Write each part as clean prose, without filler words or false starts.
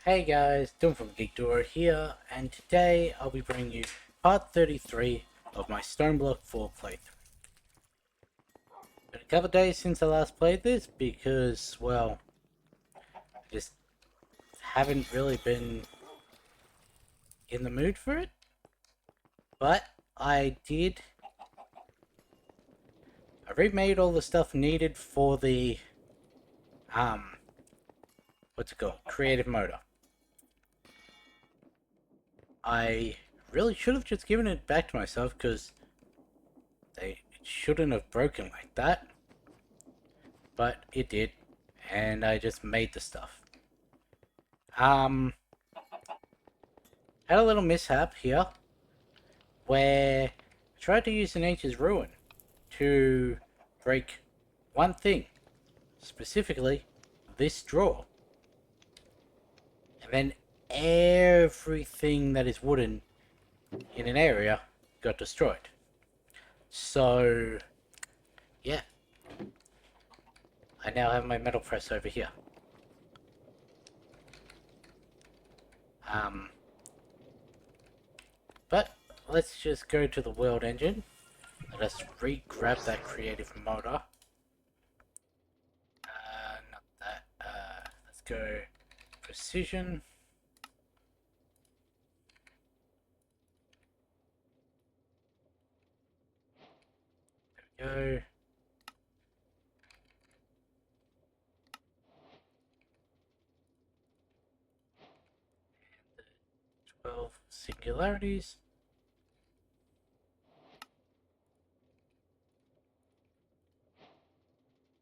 Hey guys, Doom from Geekdoer here, and today I'll be bringing you part 33 of my Stoneblock 4 playthrough. Been a couple of days since I last played this because, well, I just haven't really been in the mood for it. But I remade all the stuff needed for the, what's it called? Creative motor. I really should have just given it back to myself because it shouldn't have broken like that. But it did, and I just made the stuff. Had a little mishap here, where I tried to use the Nature's Ruin to break one thing, specifically this drawer. And then everything that is wooden in an area got destroyed. So, yeah. I now have my metal press over here. But let's just go to the world engine. Let us re-grab that creative motor. Not that. Let's go precision. There we go. And the 12 singularities.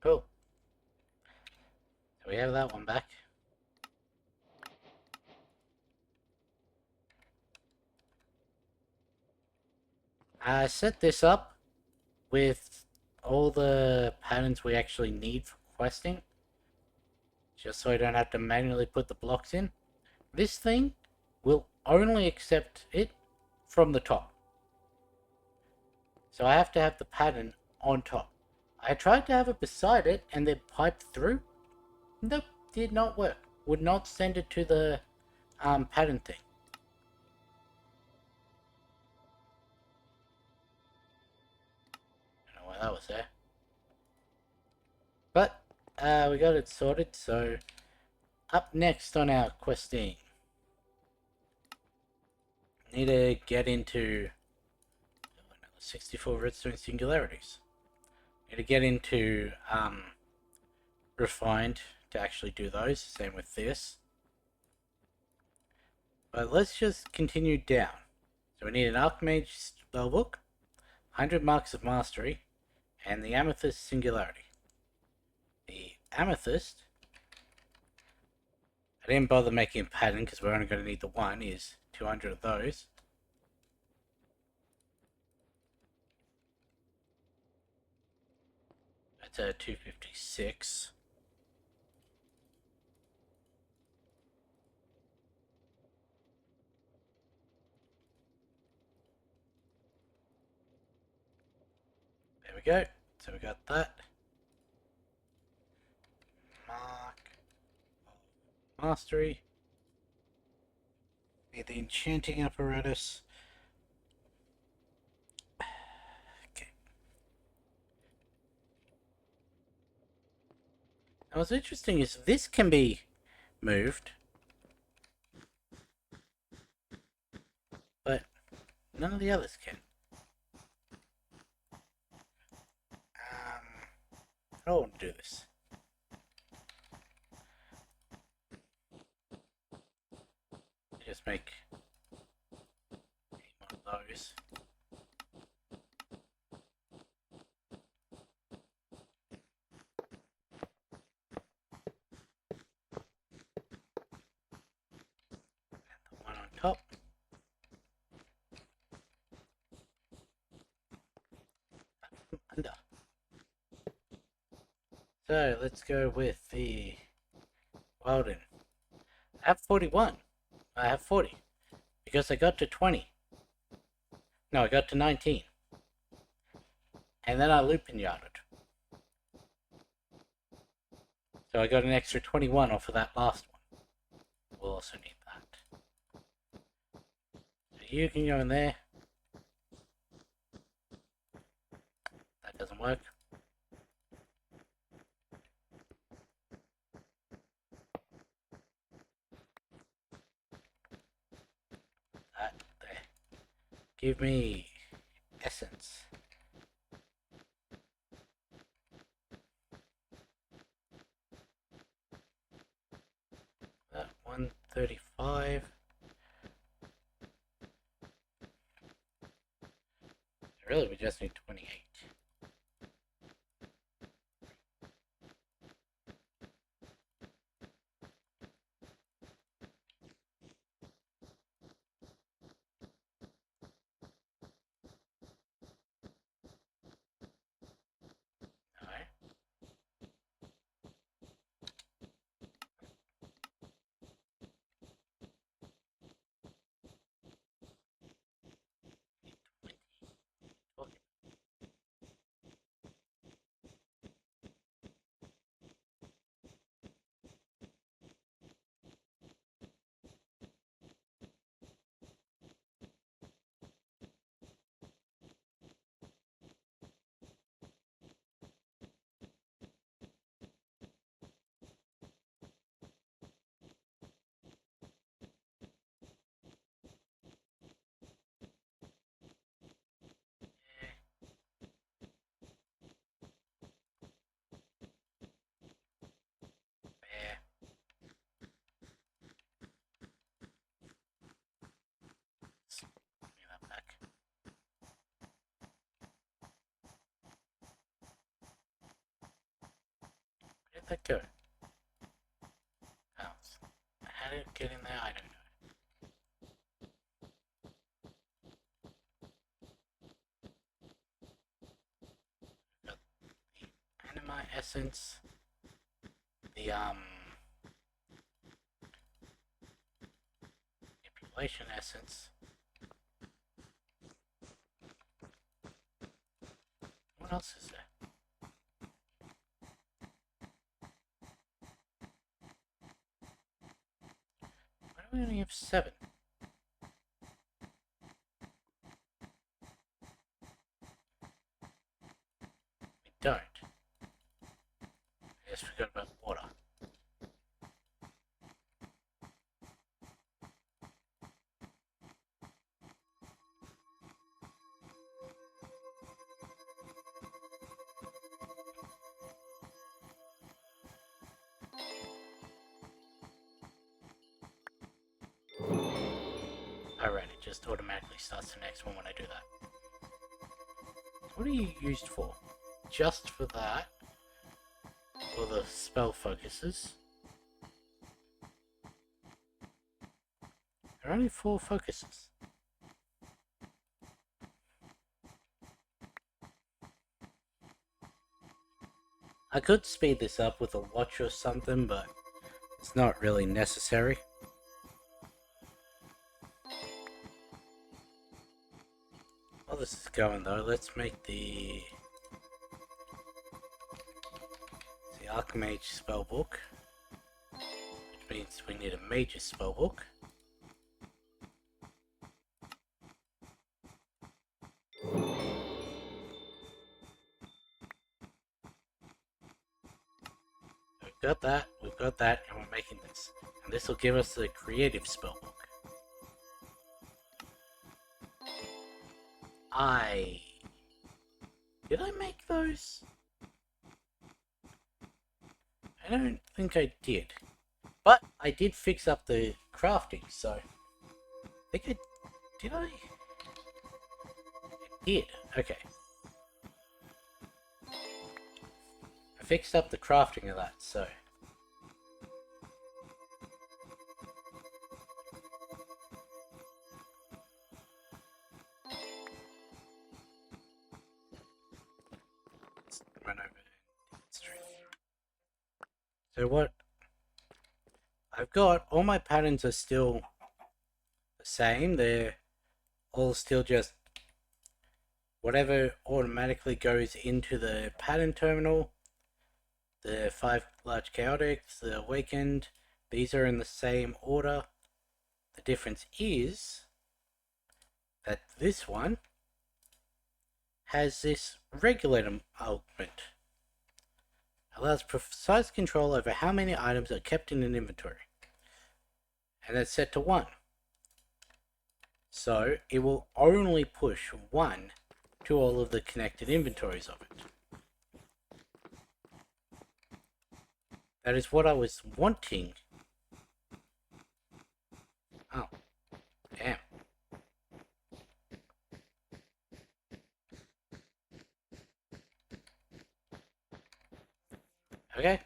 Cool. So we have that one back. I set this up with all the patterns we actually need for questing, just so I don't have to manually put the blocks in. This thing will only accept it from the top, so I have to have the pattern on top. I tried to have it beside it and then pipe through. Nope, did not work. Would not send it to the pattern thing. I don't know why that was there. But we got it sorted, so up next on our questing, need to get into 64 redstone singularities. Need to get into refined to actually do those. Same with this. But let's just continue down. So we need an Archmage spellbook, 100 marks of mastery, and the Amethyst singularity. The Amethyst, I didn't bother making a pattern because we're only going to need the one, is 200 of those. That's a 256. There we go. So we got that. Mark of mastery. Need the enchanting apparatus. Okay. Now what's interesting is this can be moved, but none of the others can. I don't want to do this. Just make one of those. And the one on top. Under. So let's go with the Weldon. I have 41. I have 40. Because I got to 20. No, I got to 19. And then I looping yarded. So I got an extra 21 off of that last one. Well, also need that. So you can go in there. That doesn't work. That there. Give me essence. That 135. Really, we just need 28. Alright. There. Give me that back. Where did that go? Oh, how did it get in there? I don't know. Got the anima essence. The manipulation essence. What else is there? Why do we only have 7? We don't. I just forgot about water. Alright, it just automatically starts the next one when I do that. What are you used for? Just for that? Or the spell focuses? There are only 4 focuses. I could speed this up with a watch or something, but it's not really necessary. While this is going though, let's make the Archmage spellbook, which means we need a Mage's spellbook. We've got that, and we're making this. And this will give us the creative spellbook. Did I make those? I don't think I did. But I did fix up the crafting, so I think did I? I did. Okay. I fixed up the crafting of that, so let's run over the street. So what I've got, all my patterns are still the same. They're all still just whatever automatically goes into the pattern terminal. The 5 large chaotics, the awakened, these are in the same order. The difference is that this one has this regulator augment. Allows precise control over how many items are kept in an inventory. And that's set to 1. So it will only push 1 to all of the connected inventories of it. That is what I was wanting. Oh, damn. Okay.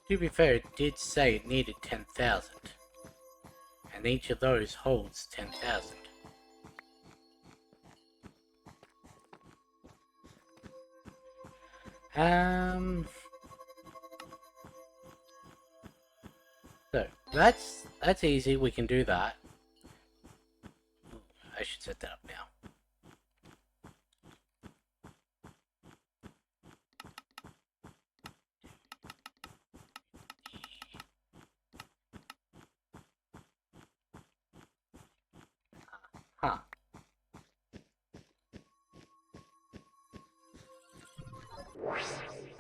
To be fair, it did say it needed 10,000. And each of those holds 10,000. So that's easy. We can do that. I should set that up now. Huh.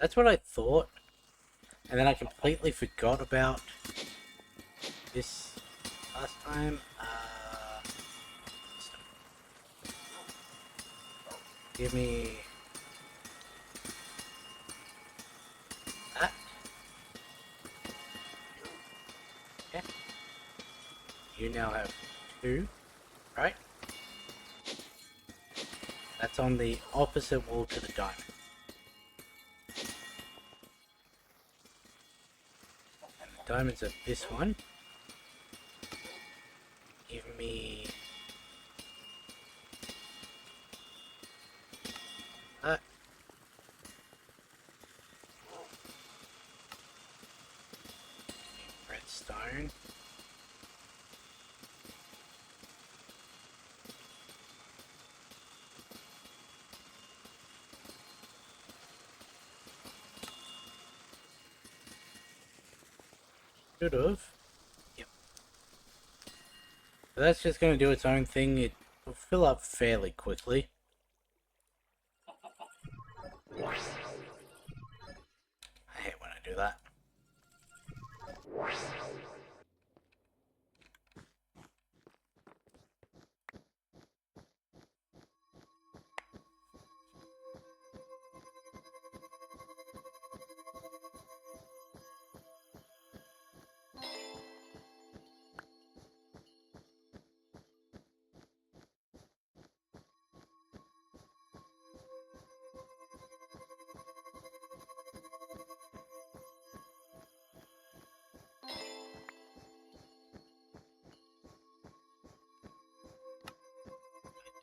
That's what I thought. And then I completely forgot about this last time. Give me that. Okay. You now have 2, right? That's on the opposite wall to the diamond. And the diamonds are this one. Give me that. Redstone. Should have. Yep. So that's just going to do its own thing. It will fill up fairly quickly. I hate when I do that.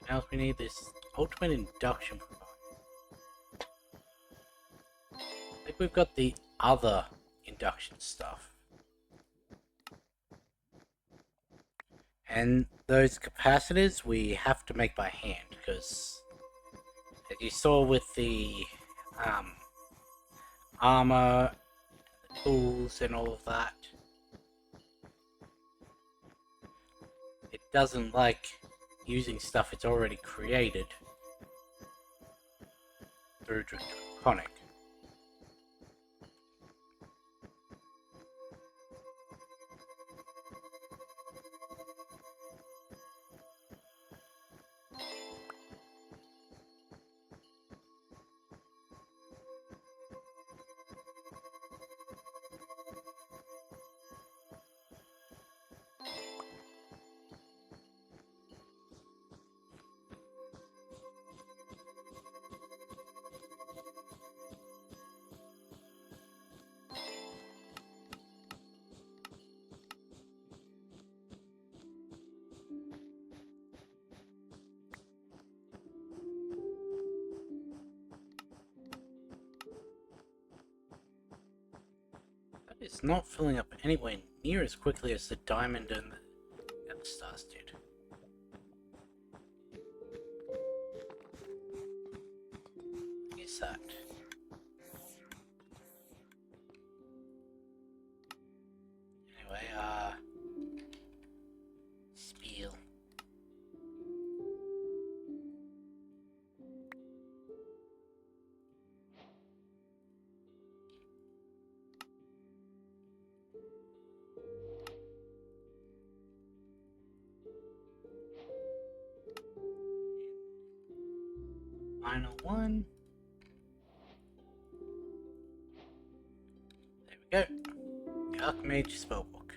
Now we need this ultimate induction provider. I think we've got the other induction stuff. And those capacitors we have to make by hand, because as you saw with the armor, the tools and all of that, it doesn't like using stuff it's already created through Draconic. It's not filling up anywhere near as quickly as the diamond and the stars did. What is that? Anyway, spiel. Final one. There we go. The Archmage Spellbook.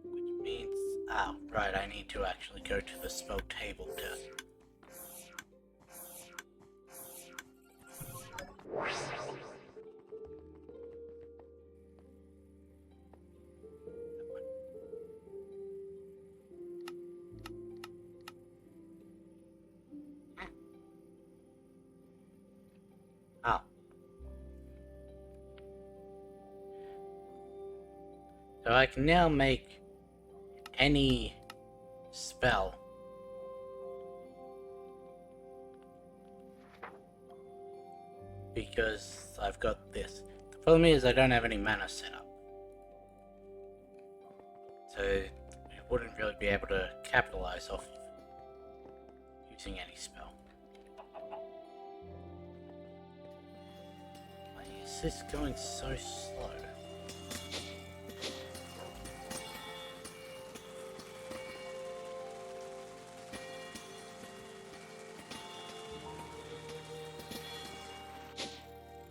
Which means... Ah, right, I need to actually go to the spell table to... Ah. So I can now make any spell because I've got this. The problem is I don't have any mana set up. So we wouldn't really be able to capitalize off of using any spell. Why is this going so slow?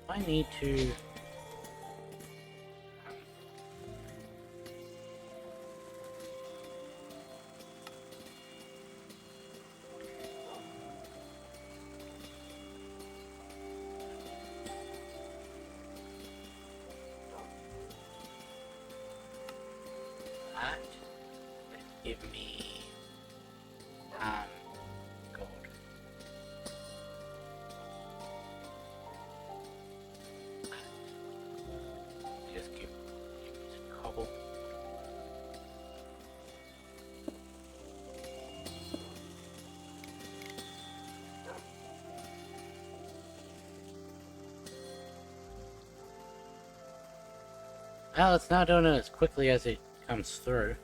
I need to... that give me gold. Just give me some cobble. Well, it's not doing it as quickly as it comes through.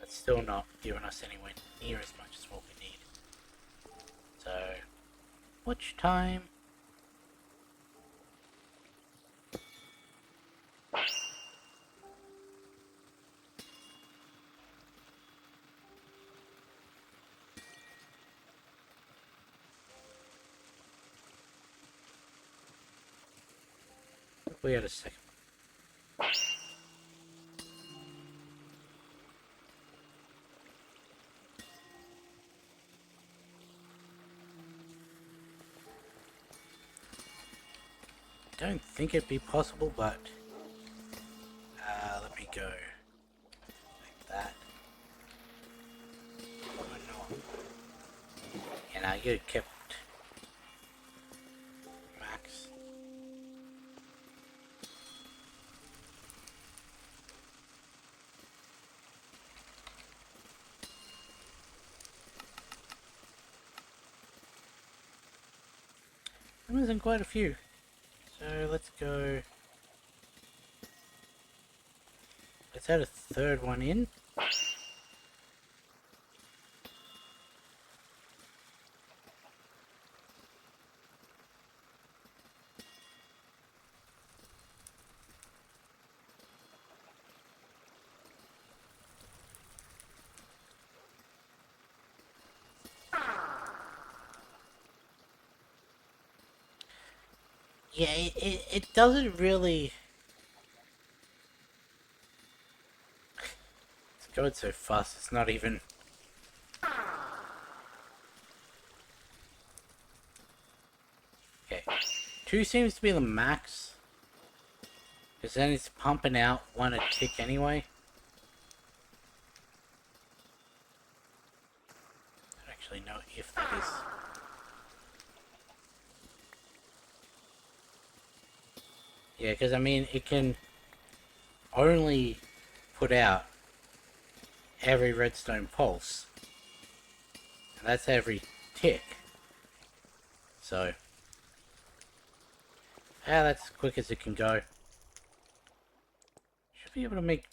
That's still not giving us anywhere near as much as what we need. So, watch time. We had a second. Don't think it'd be possible, but let me go like that. Why not? And I get kept max. I'm missing quite a few. So let's go. Let's add a third one in. Yeah, it doesn't really... It's going so fast, it's not even... 2 seems to be the max. Because then it's pumping out 1 a tick anyway. I don't actually know if that is. Yeah, because I mean, it can only put out every redstone pulse. And that's every tick. So, yeah, that's as quick as it can go. Should be able to make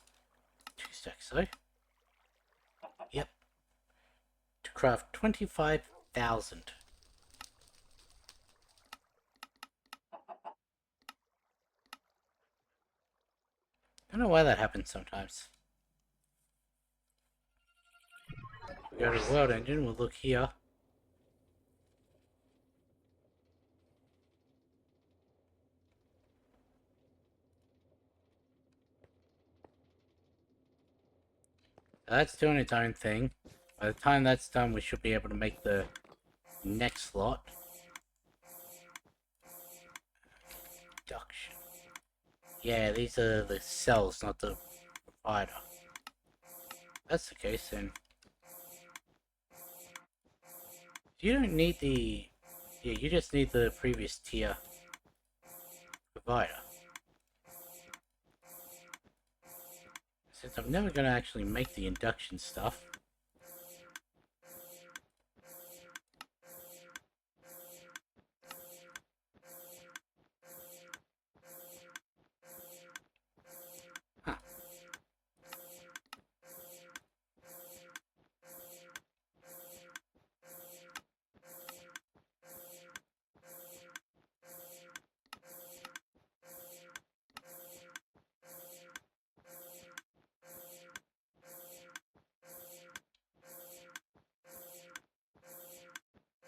2 stacks though. Yep. To craft 25,000. I don't know why that happens sometimes. We go to the world engine, we'll look here. That's doing its own thing. By the time that's done, we should be able to make the next slot. Induction. Yeah, these are the cells, not the provider. That's the case, then. You don't need the... Yeah, you just need the previous tier provider. Since I'm never going to actually make the induction stuff. Huh.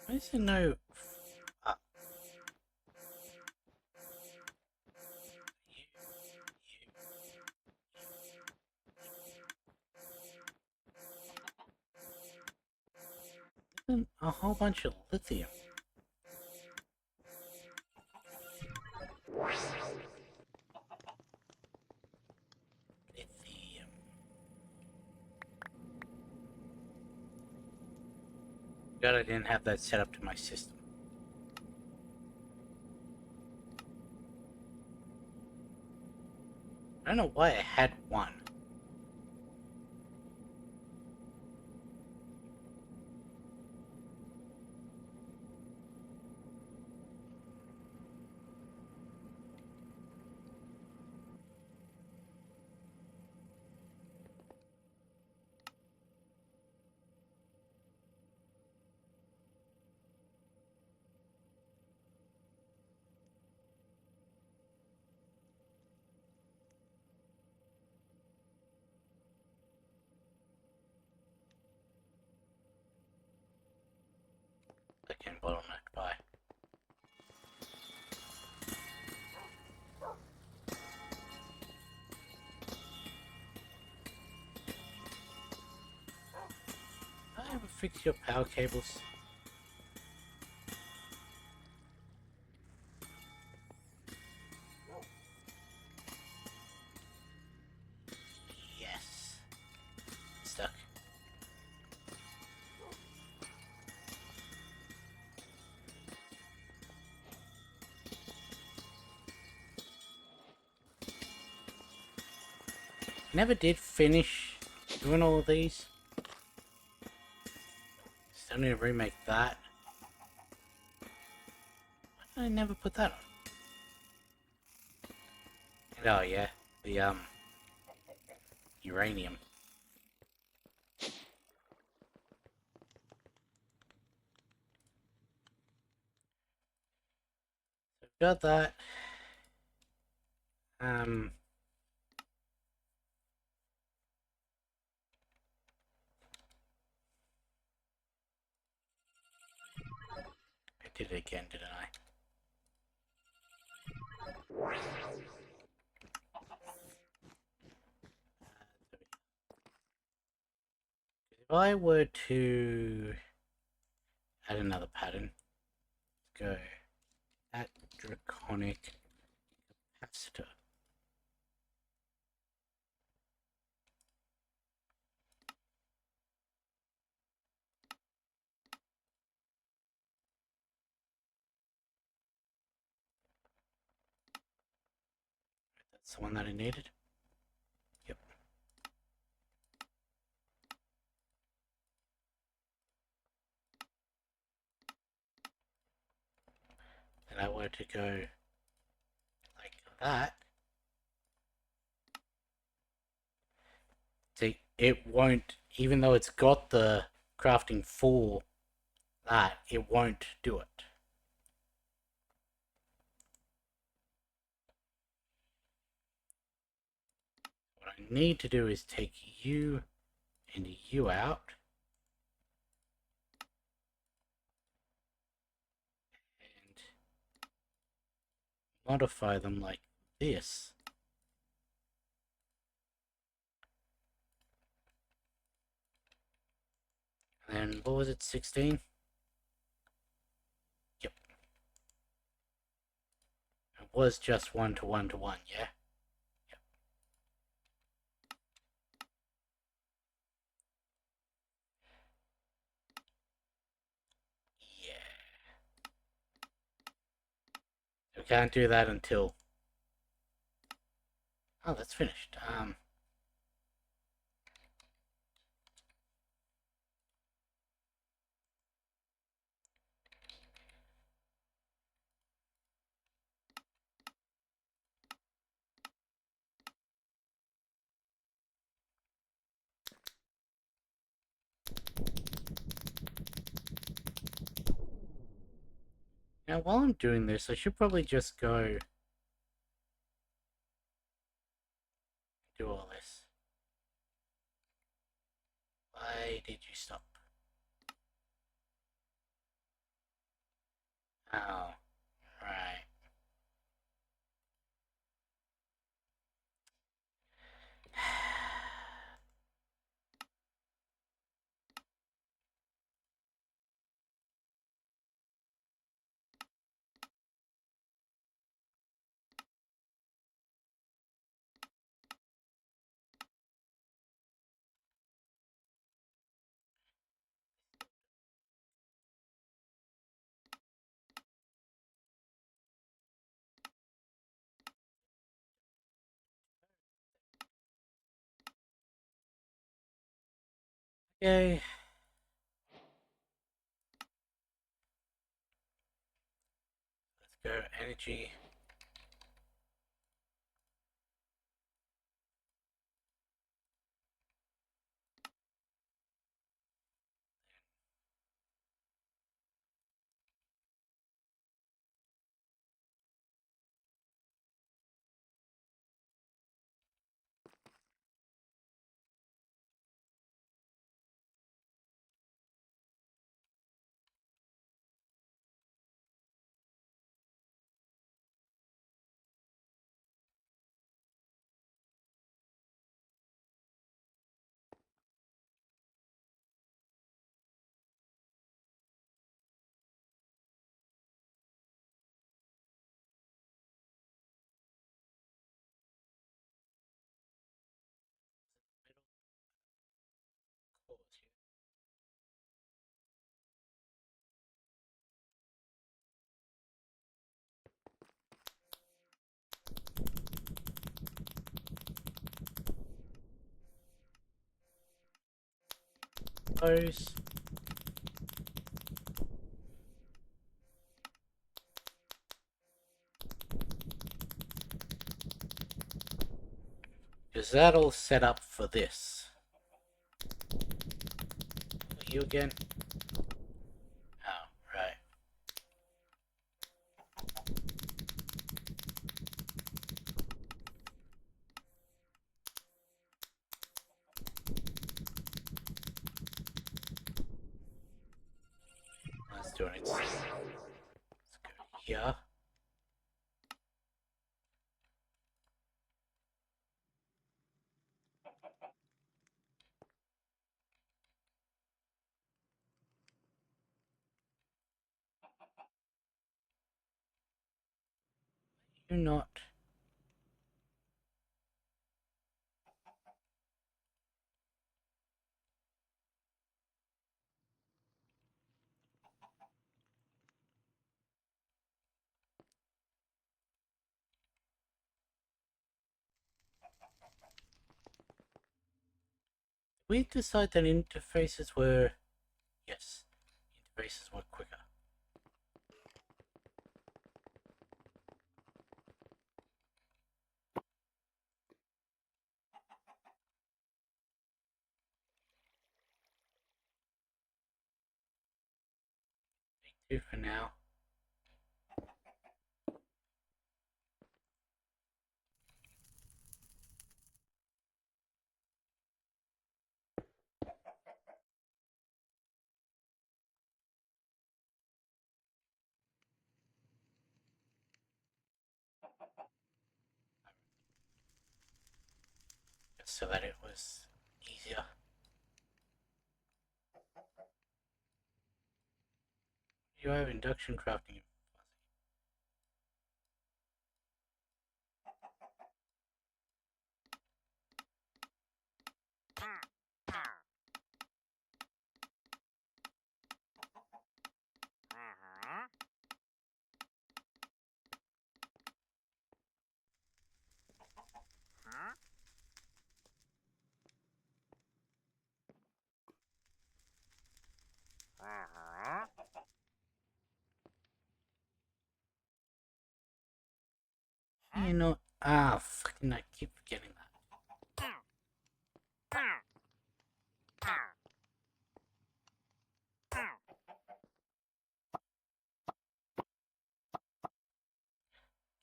Why is there no... A whole bunch of lithium. Lithium. God, I didn't have that set up to my system. I don't know why I had one. Again, bottleneck by. Did I ever fix your power cables? Yes. Stuck. Never did finish doing all of these. Still need to remake that. Why did I never put that on? Oh yeah, the uranium. So got that. I did it again, didn't I? If I were to add another pattern, let's go at Draconic. electronic capacitor. That's the one that I needed. Yep. And I were to go like that, see, it won't, even though it's got the crafting for that, it won't do it. What I need to do is take you and you out. And modify them like this. And what was it, 16? Yep. It was just 1 to 1 to 1, yeah? Yep. Yeah. We can't do that until... Oh, that's finished. Now, while I'm doing this, I should probably just go do all this. Why did you stop? Oh, right. Okay. Let's go energy. Close. Is that all set up for this? You again? Oh, right. Let's do it. Let's go here. Do not. We decide that interfaces were... Yes, interfaces were quicker. Take 2 for now. Just so that it was easier. You have induction crafting. You know, fucking I keep forgetting that.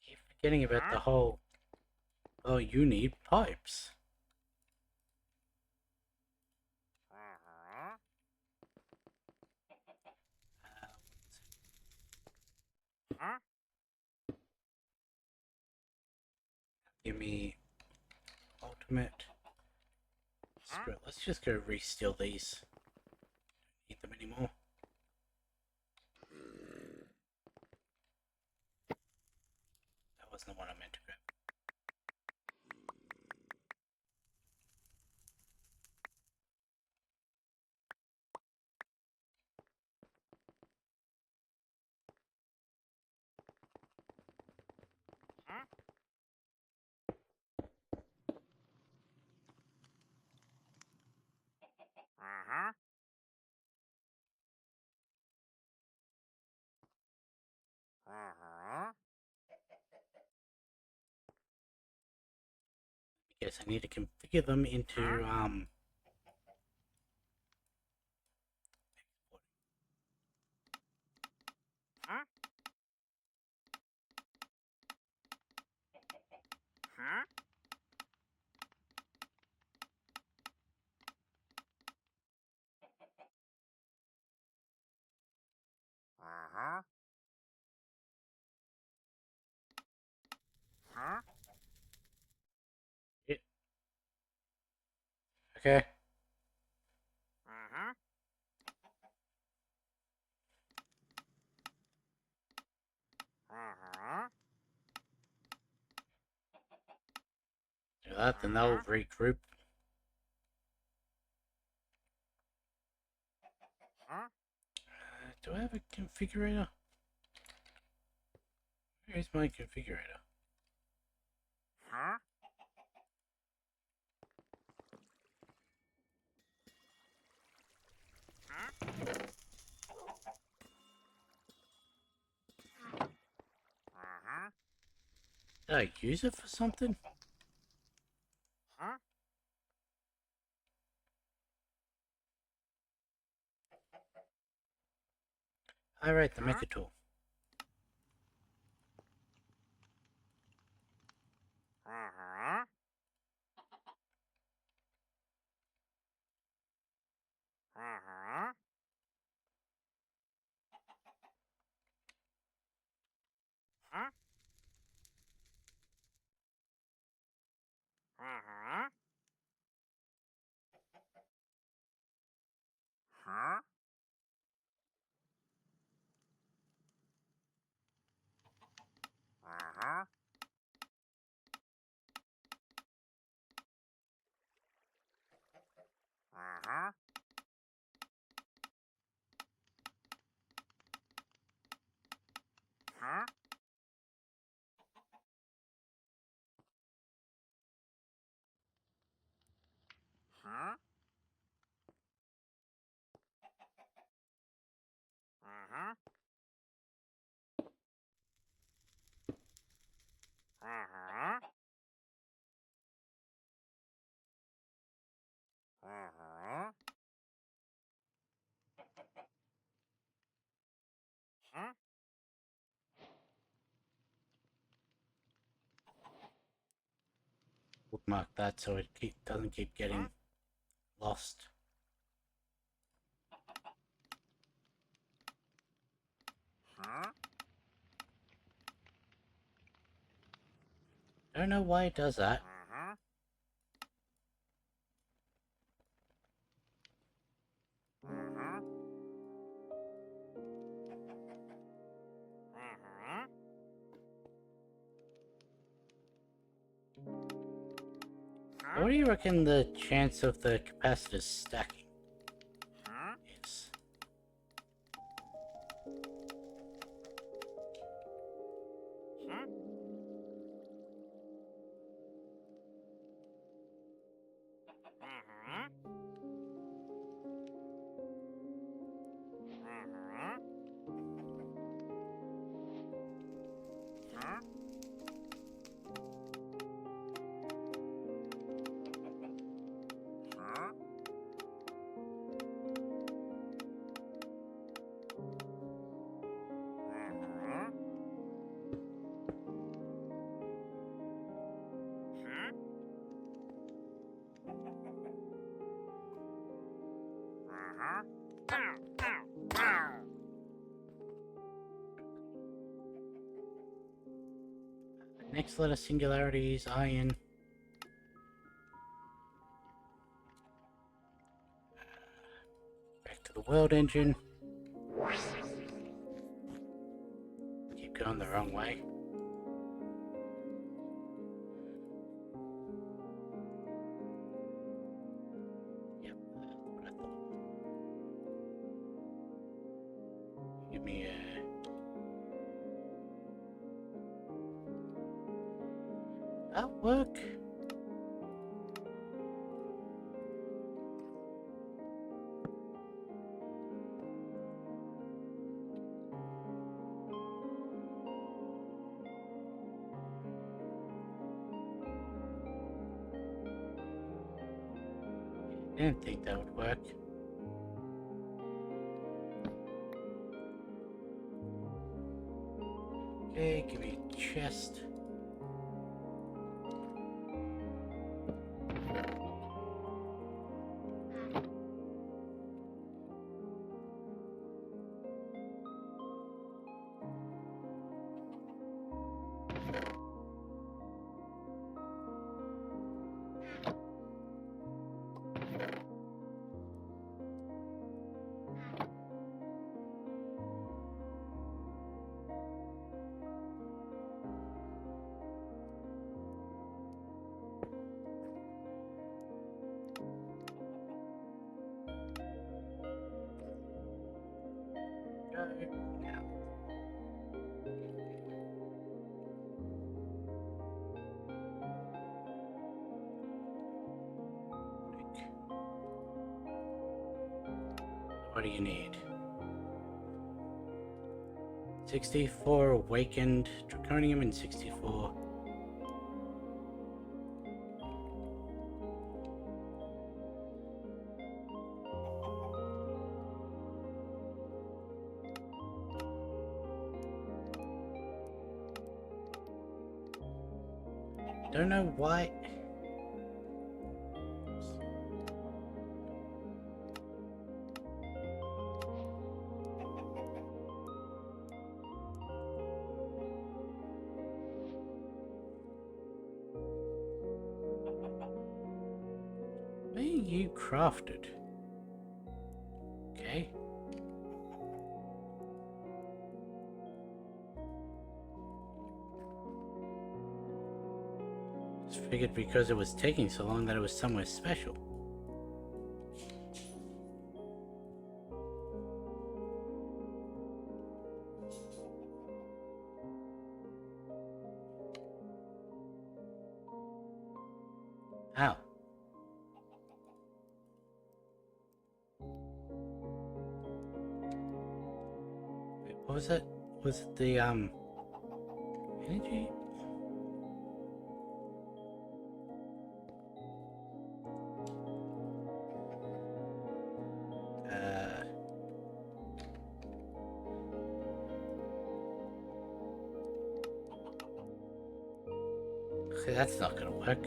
Keep forgetting about the whole... Oh, you need pipes. Give me ultimate. Screw it, let's just go re-steal these. Don't need them anymore. That wasn't the one I meant to grab. Yes, I need to configure them into it. Okay. Do that, then they'll regroup. Do I have a configurator? Where's my configurator? Did I use it for something? Alright, the mecha tool. bookmark that so it doesn't keep getting lost. I don't know why it does that. What do you reckon the chance of the capacitors stacking is? Next letter singularity is iron. Back to the world engine. Keep going the wrong way. Yep, that's what I thought. Give me a... That'll work. I didn't think that would work. Okay, give me a chest. Go now. What do you need? 64 awakened draconium and 64. Don't know why. Where you crafted? Okay. Just figured because it was taking so long that it was somewhere special. Ow. Wait, what was it? Was it the, energy? Okay, that's not gonna work.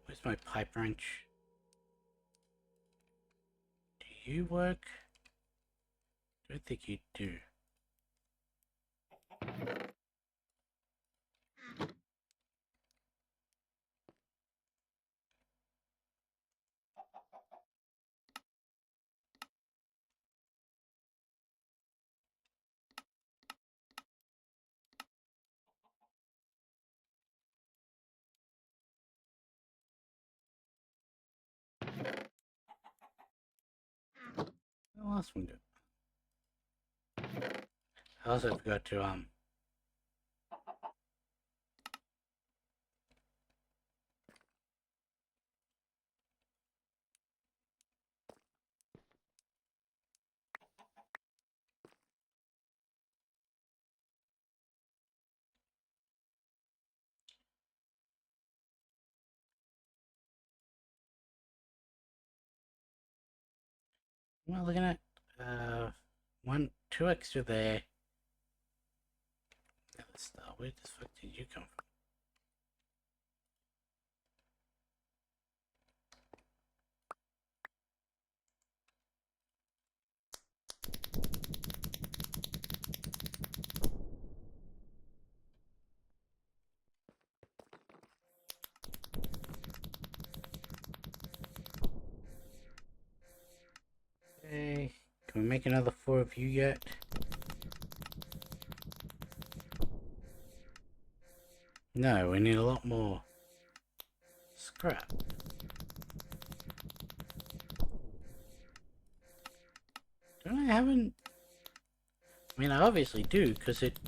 Where's my pipe wrench? Do you work? I don't think you do. The last one did. I also forgot to what am I looking at? Two extra there. Now let's start. Where the fuck did you come from? Okay. Can we make another 4 of you yet? No, we need a lot more scrap. Don't I haven't... I mean, I obviously do, because it...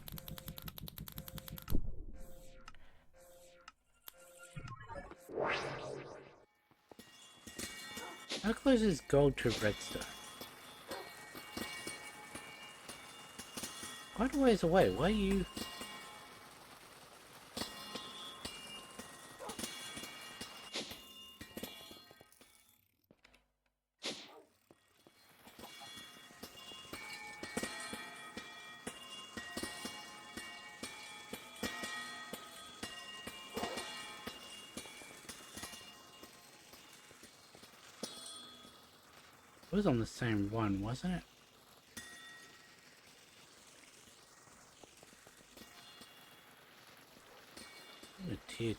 How close is gold to redstone? Quite a ways away. Why are you... It was on the same one, wasn't it? A tier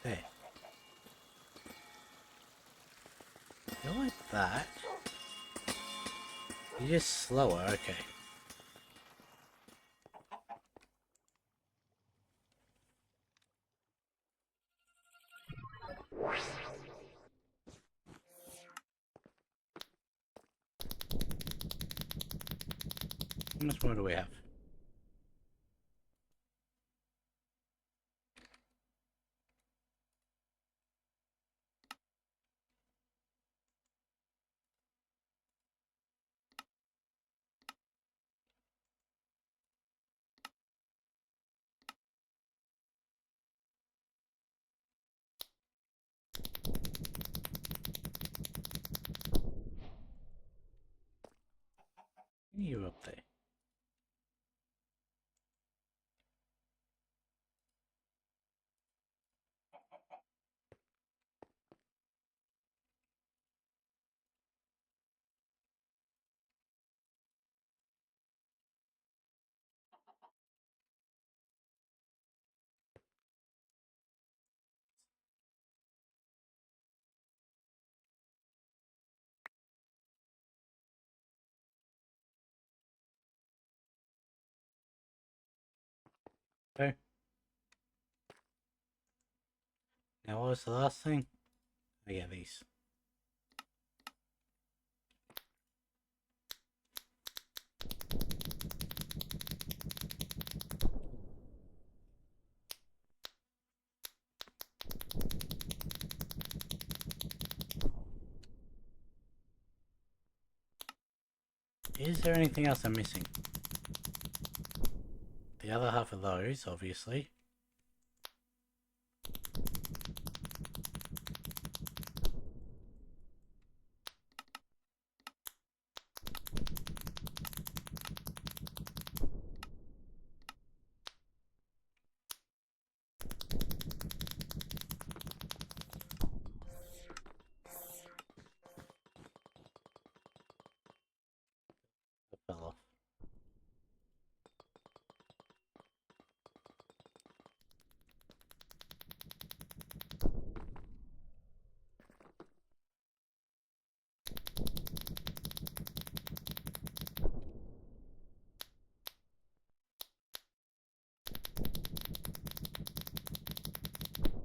there. You like that? You're just slower, okay. How much more do we have? You up there? Okay. Now what was the last thing? Oh yeah, these. Is there anything else I'm missing? The other half of those, obviously.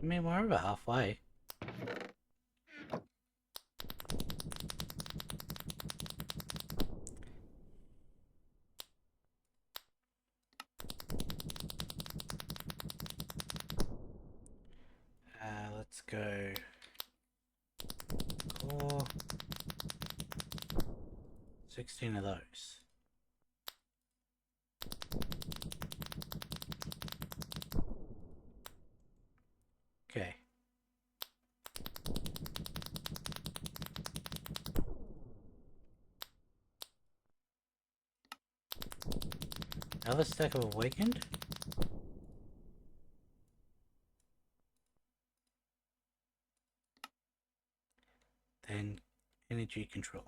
I mean, we're over halfway. Let's go core 16 of those. Okay. Another stack of awakened? Then energy control.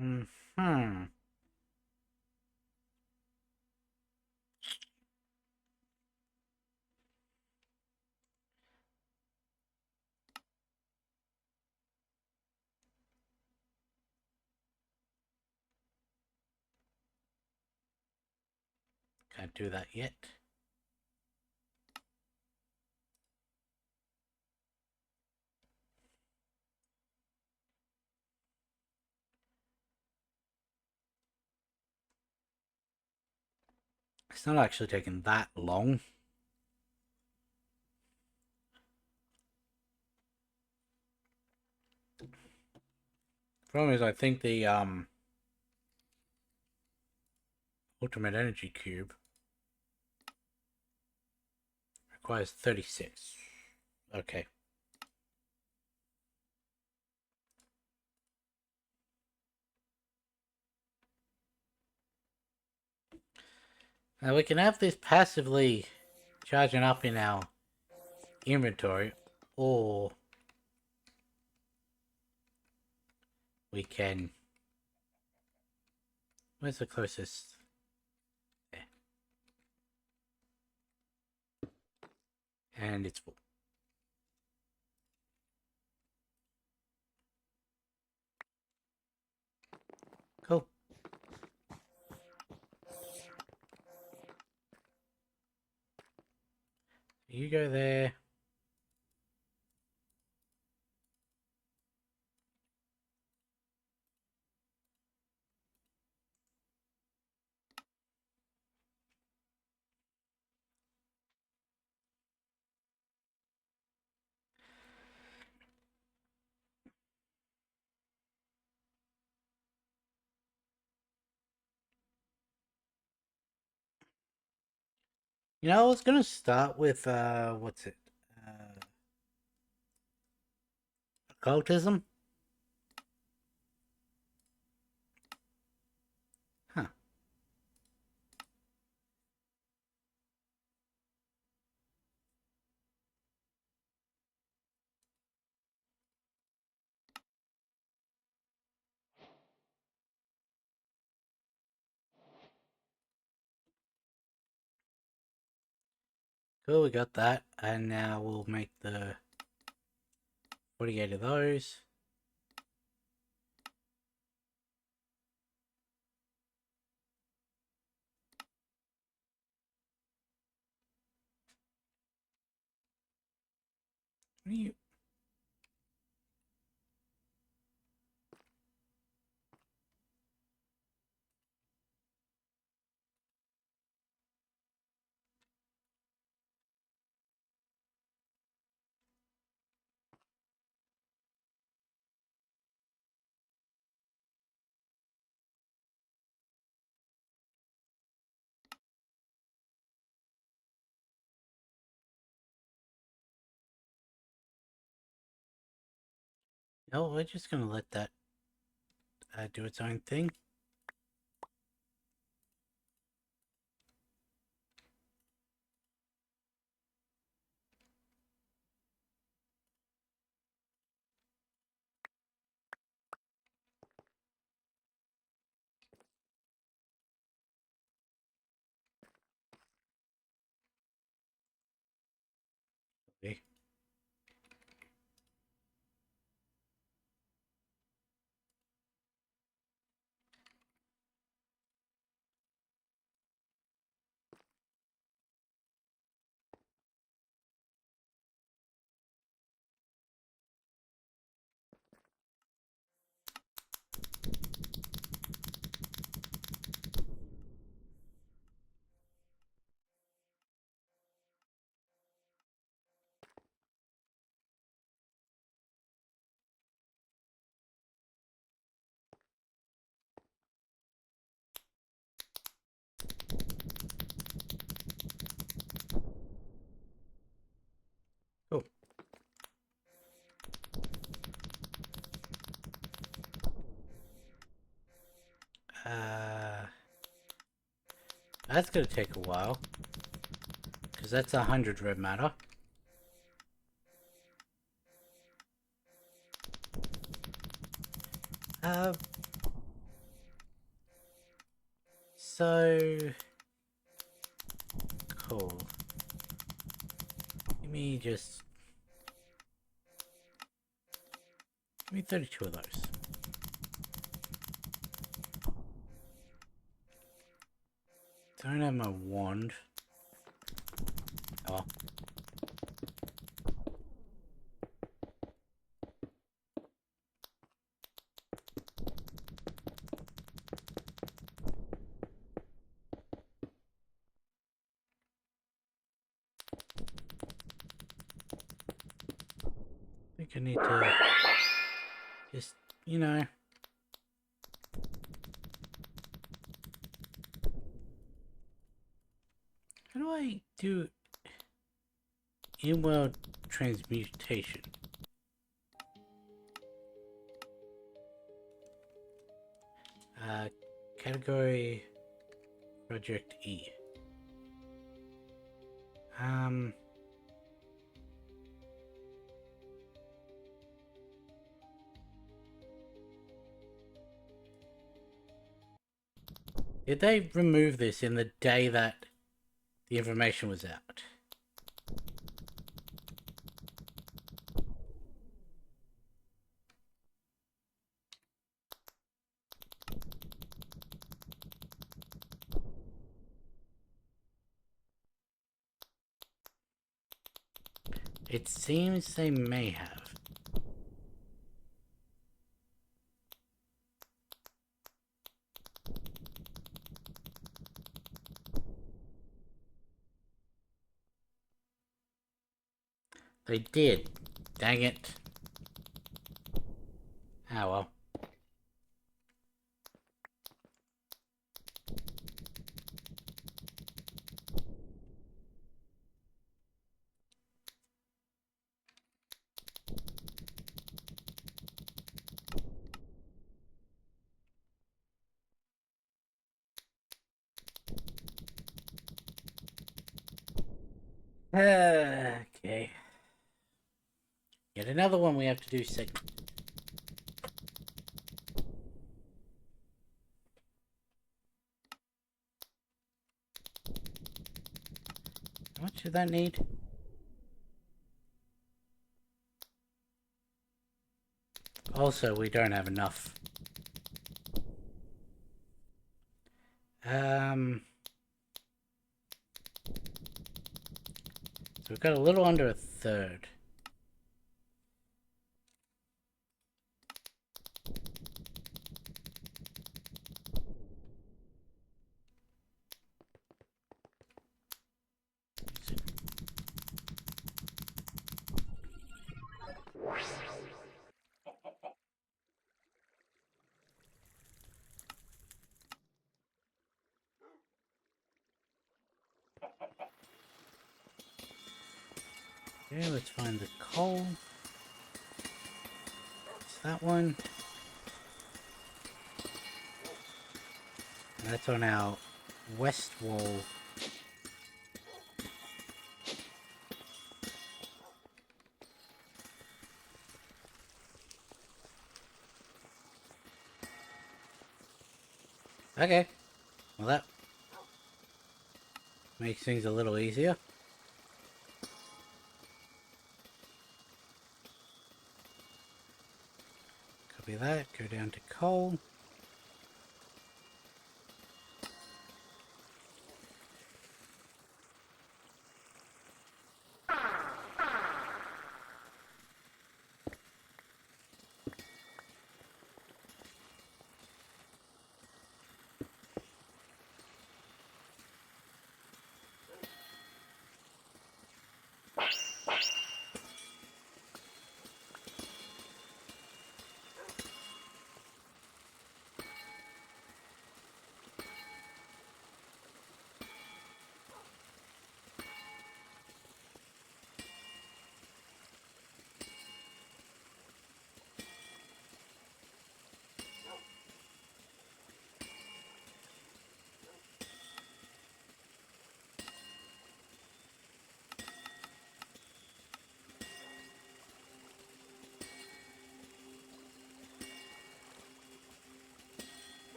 Mm-hmm. Can't do that yet. It's not actually taking that long. Problem is, I think the ultimate energy cube requires 36. Okay. Now we can have this passively charging up in our inventory, or we can... Where's the closest? There. And it's full. Cool. You go there. You know, I was gonna start with, what's it? Occultism? Huh. Cool, we got that. And now we'll make the 48 of those. What are you... No, we're just gonna let that do its own thing. Okay. That's gonna take a while. Because that's 100 red matter. So... Cool. Give me 32 of those. Don't have my wand. Oh. I think I need to just, you know. How do I do in-world transmutation? Category Project E. Did they remove this in the day that the information was out? It seems they may have. They did. Dang it. Ah, well. Okay. Yet another one we have to do segment. How much did that need? Also, we don't have enough. So we've got a little under a third. Okay, let's find the coal. It's that one. And that's on our west wall. Okay. Well, that makes things a little easier. Copy that. Go down to coal.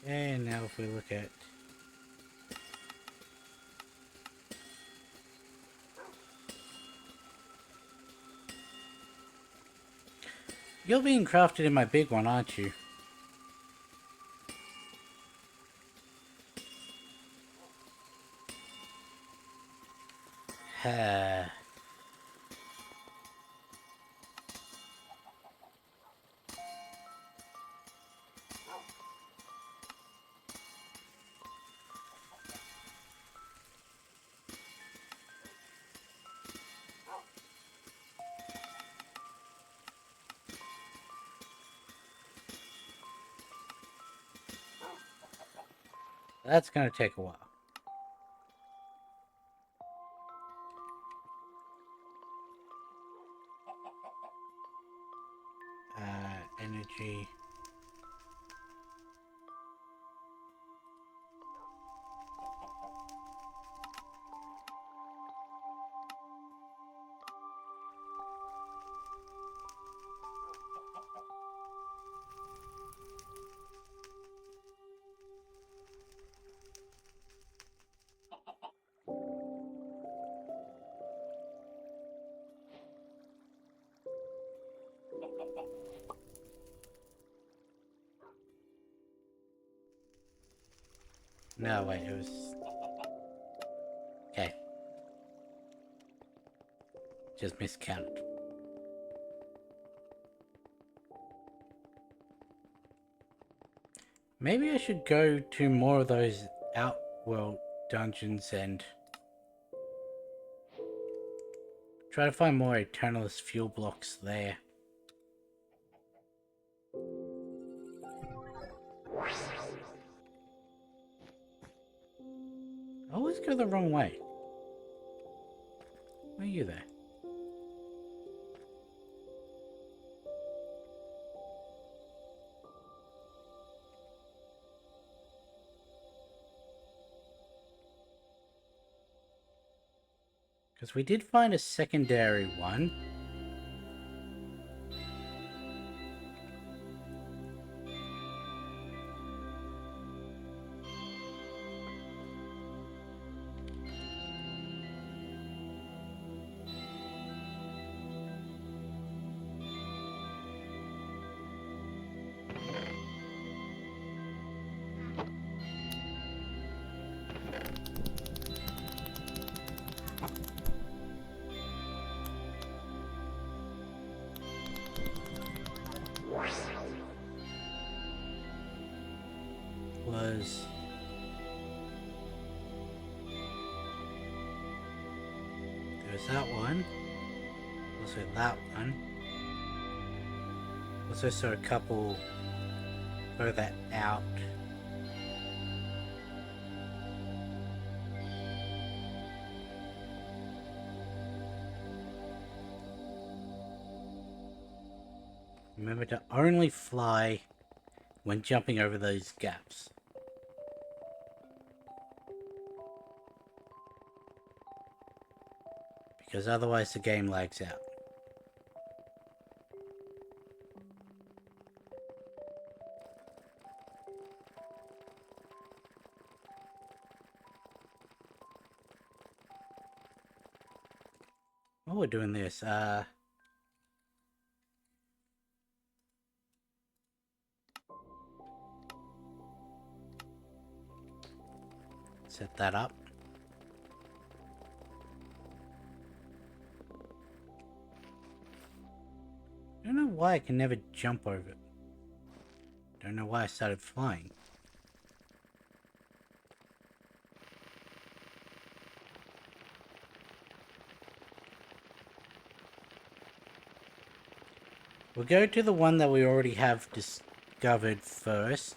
And now if we look at... You're being crafted in my big one, aren't you? That's gonna take a while. Energy. No, wait, it was... Okay. Just miscounted. Maybe I should go to more of those outworld dungeons and try to find more Eternalist fuel blocks there. I always go the wrong way. Why are you there? Because we did find a secondary one. Was... There's that one. Also that one. Also saw a couple further out. Remember to only fly when jumping over those gaps. Because otherwise the game lags out. While we're doing this, set that up. I don't know why I can never jump over it. Don't know why I started flying. We'll go to the one that we already have discovered first.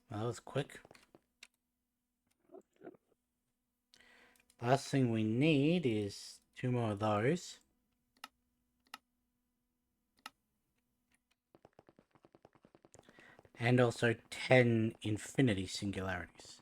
Well, that was quick. Last thing we need is 2 more of those. and also 10 infinity singularities.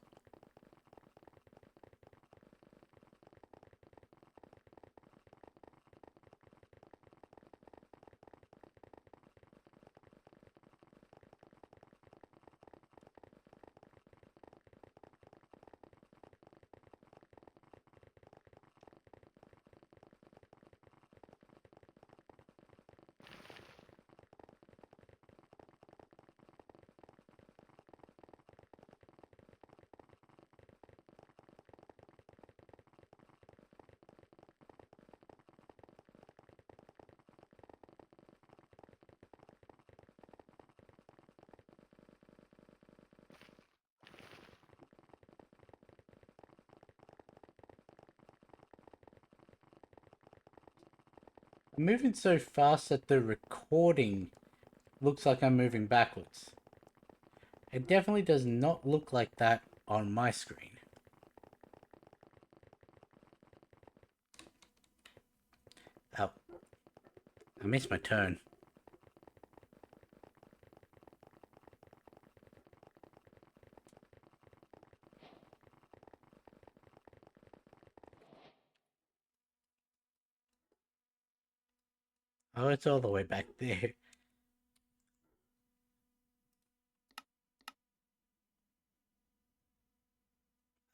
I'm moving so fast that the recording looks like I'm moving backwards. It definitely does not look like that on my screen. Oh, I missed my turn. Oh, it's all the way back there.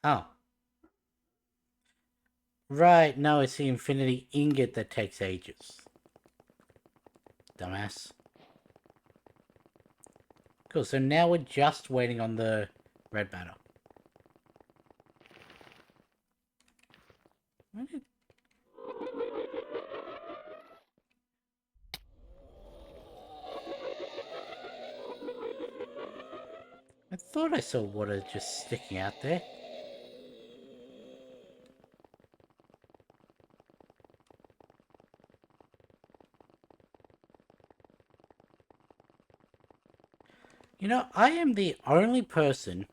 Oh. Right, no, it's the infinity ingot that takes ages. Dumbass. Cool, so now we're just waiting on the red matter. I thought I saw water just sticking out there. You know, I am the only person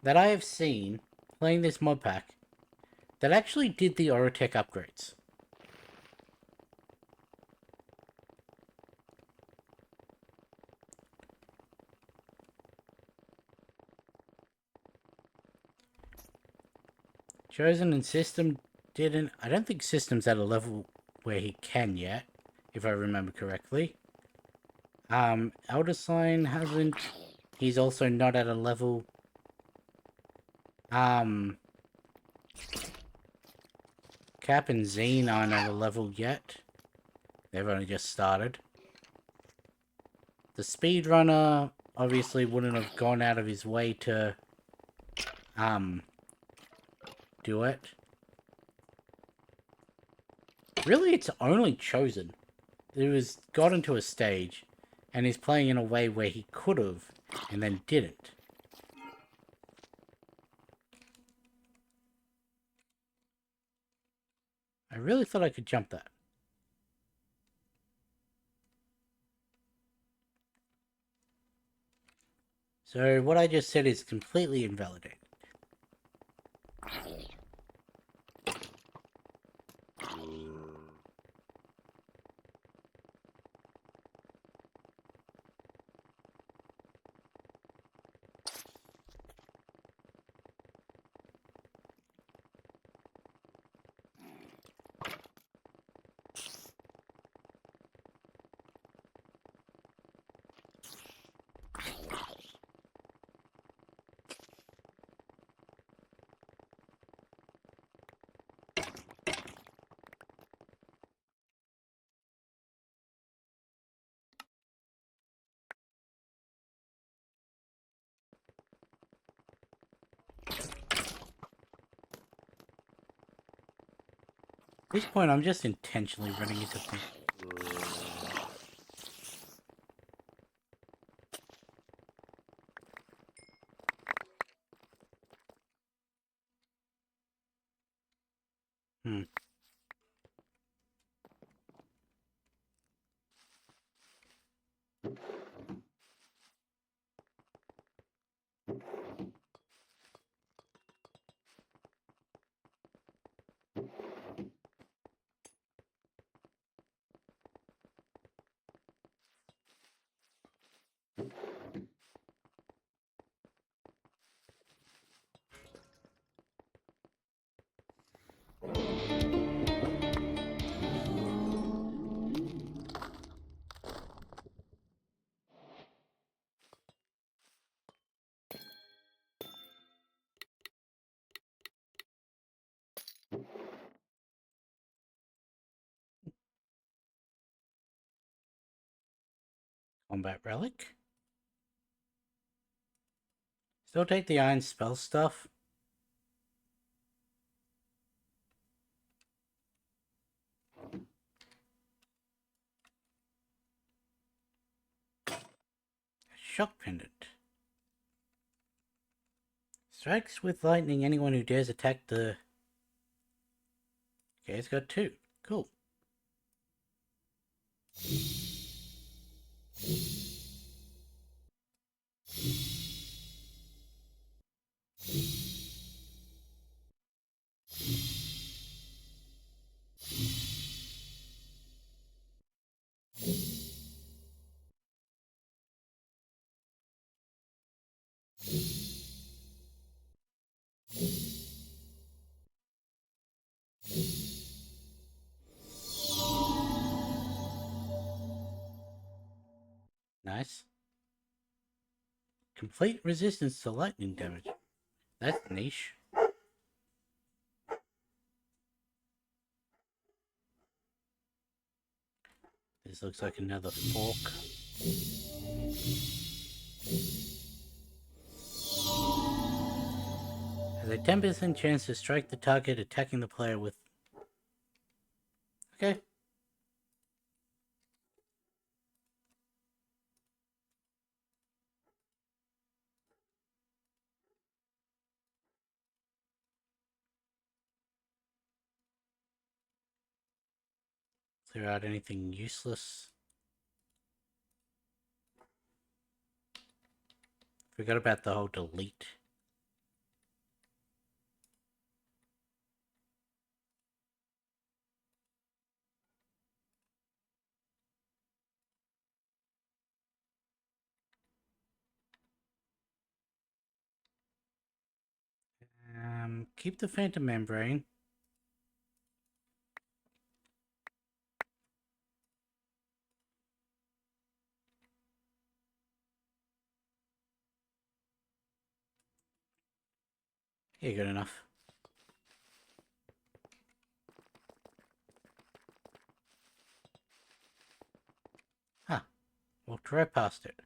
that I have seen playing this mod pack that actually did the Orotech upgrades. Chosen and System didn't. I don't think System's at a level where he can yet, if I remember correctly. Elder Sign hasn't. He's also not at a level. Cap and Zine aren't at a level yet. They've only just started. The speedrunner obviously wouldn't have gone out of his way to, do it. Really, it's only Chosen who has got into a stage and is playing in a way where he could have and then didn't. I really thought I could jump that. So what I just said is completely invalidated. At this point, I'm just intentionally running into things. Hmm. Combat relic. Still take the iron spell stuff. Shock pendant. Strikes with lightning anyone who dares attack the... Okay, it's got 2. Cool. Nice. Complete resistance to lightning damage. That's niche. This looks like another fork. Has a 10% chance to strike the target attacking the player with... Okay. Clear out anything useless. Forgot about the whole delete. Keep the phantom membrane. Yeah, good enough. Huh. Walked right past it.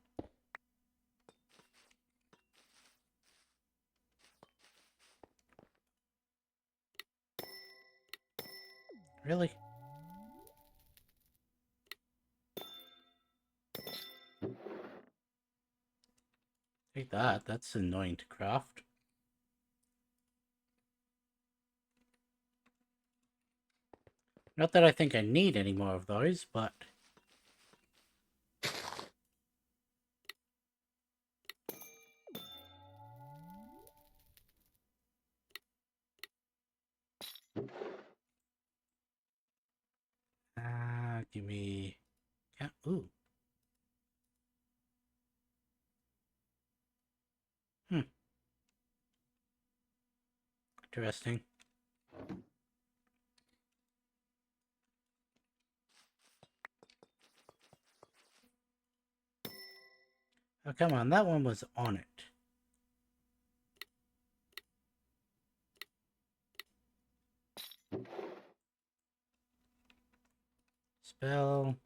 Really? Take that. That's annoying to craft. Not that I think I need any more of those, but... give me... Yeah, ooh. Interesting. Oh, come on. That one was on it. Spell...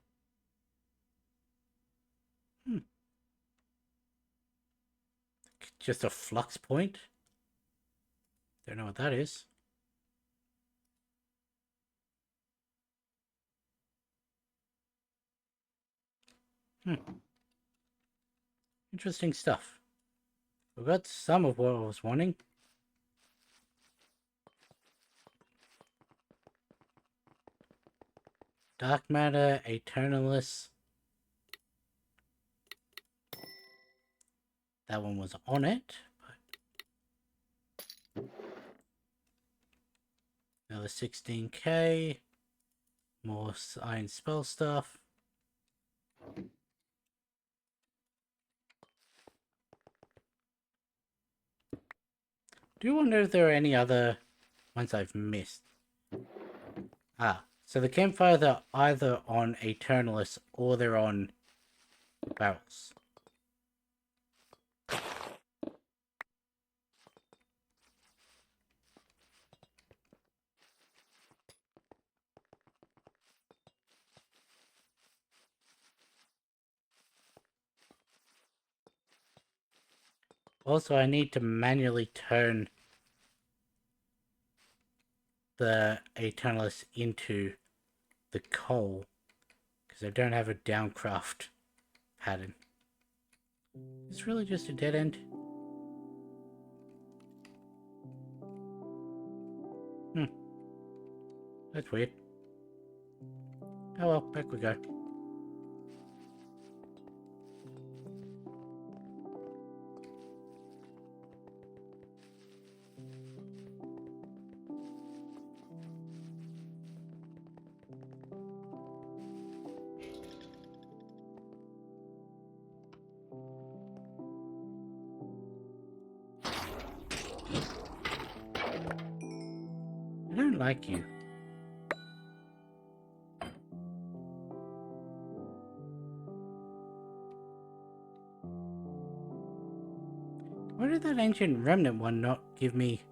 Just a flux point? Don't know what that is. Interesting stuff. We got some of what I was wanting. Dark matter, Eternalist. That one was on it. But... Another 16k. More iron spell stuff. Do you wonder if there are any other ones I've missed? Ah, so the campfires are either on Eternalist or they're on barrels. Also, I need to manually turn the Eternalist into the coal because I don't have a downcraft pattern. It's really just a dead end. That's weird. Oh well, back we go. I don't like you. Why did that ancient remnant one not give me...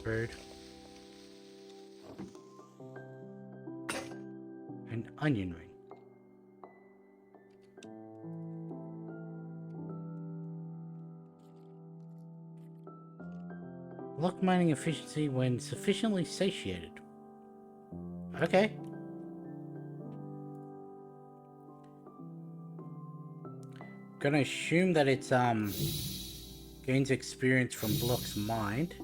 Bird. An onion ring. Block mining efficiency when sufficiently satiated. Okay. Gonna assume that it's gains experience from blocks mined.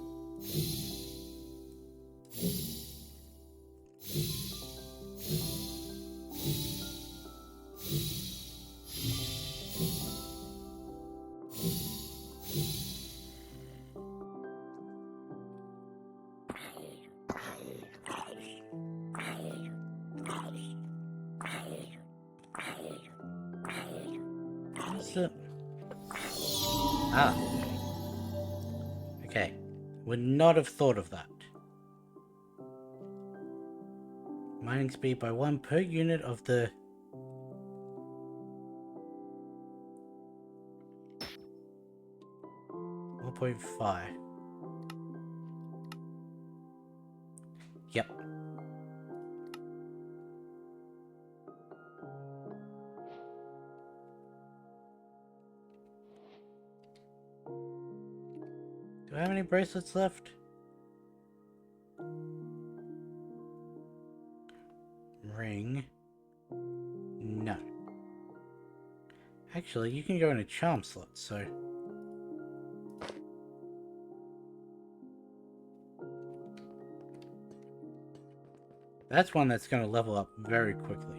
Ah. Okay. Would not have thought of that. Mining speed by 1 per unit of the... .5. Yep. Do I have any bracelets left? Ring. No. Actually, you can go in a charm slot, so... That's one that's going to level up very quickly.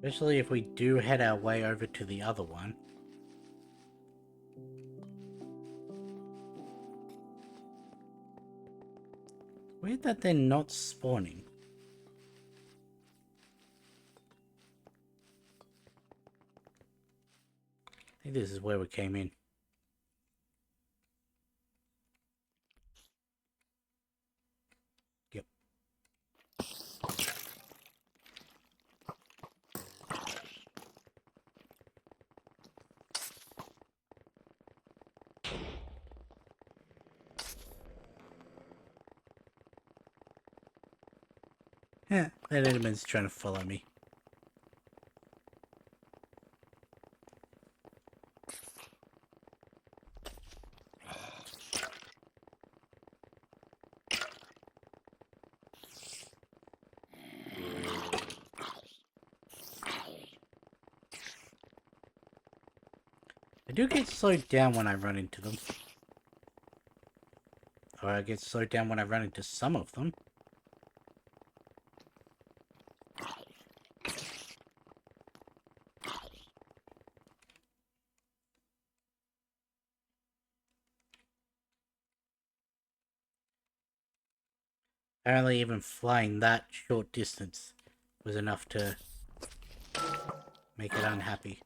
Especially if we do head our way over to the other one. Weird that they're not spawning. I think this is where we came in. Yep. Yeah, that Enderman's trying to follow me. I do get slowed down when I run into them. Or I get slowed down when I run into some of them. Apparently even flying that short distance was enough to make it unhappy.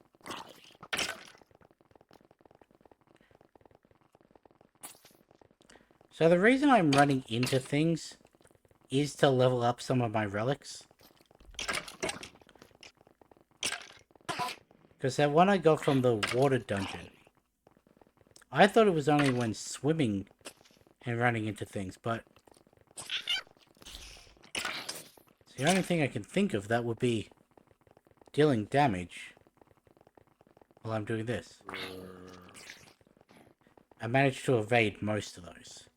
So the reason I'm running into things is to level up some of my relics. Because that one I got from the water dungeon, I thought it was only when swimming and running into things, but it's the only thing I can think of that would be dealing damage while I'm doing this. I managed to evade most of those.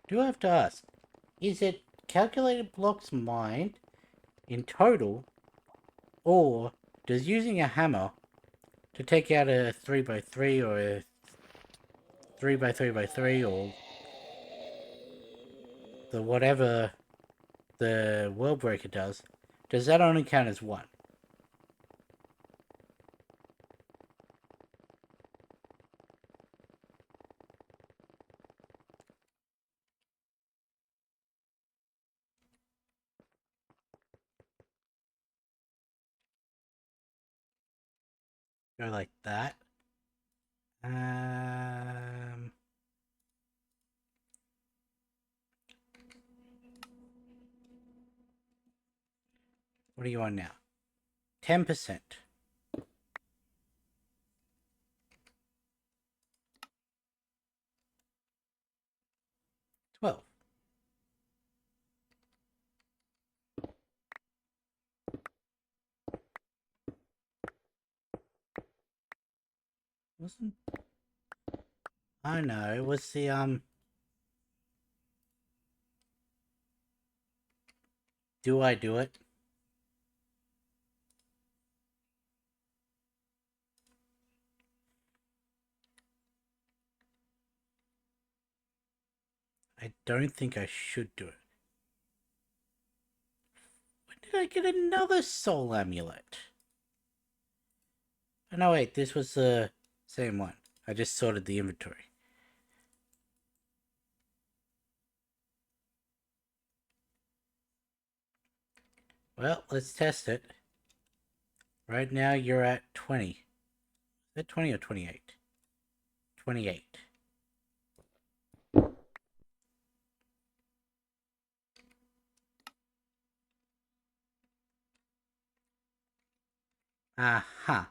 Do I have to ask, is it calculated blocks mined in total, or does using a hammer to take out a 3x3 or a 3x3x3 or the whatever the world breaker does that only count as one? Go like that. What are you on now? 10%. 12. Wasn't... I know, it was the, do I do it? I don't think I should do it. When did I get another soul amulet? Oh, no, wait, this was the same one. I just sorted the inventory. Well, let's test it. Right now, you're at 20. Is that 20 or 28? 28. Aha.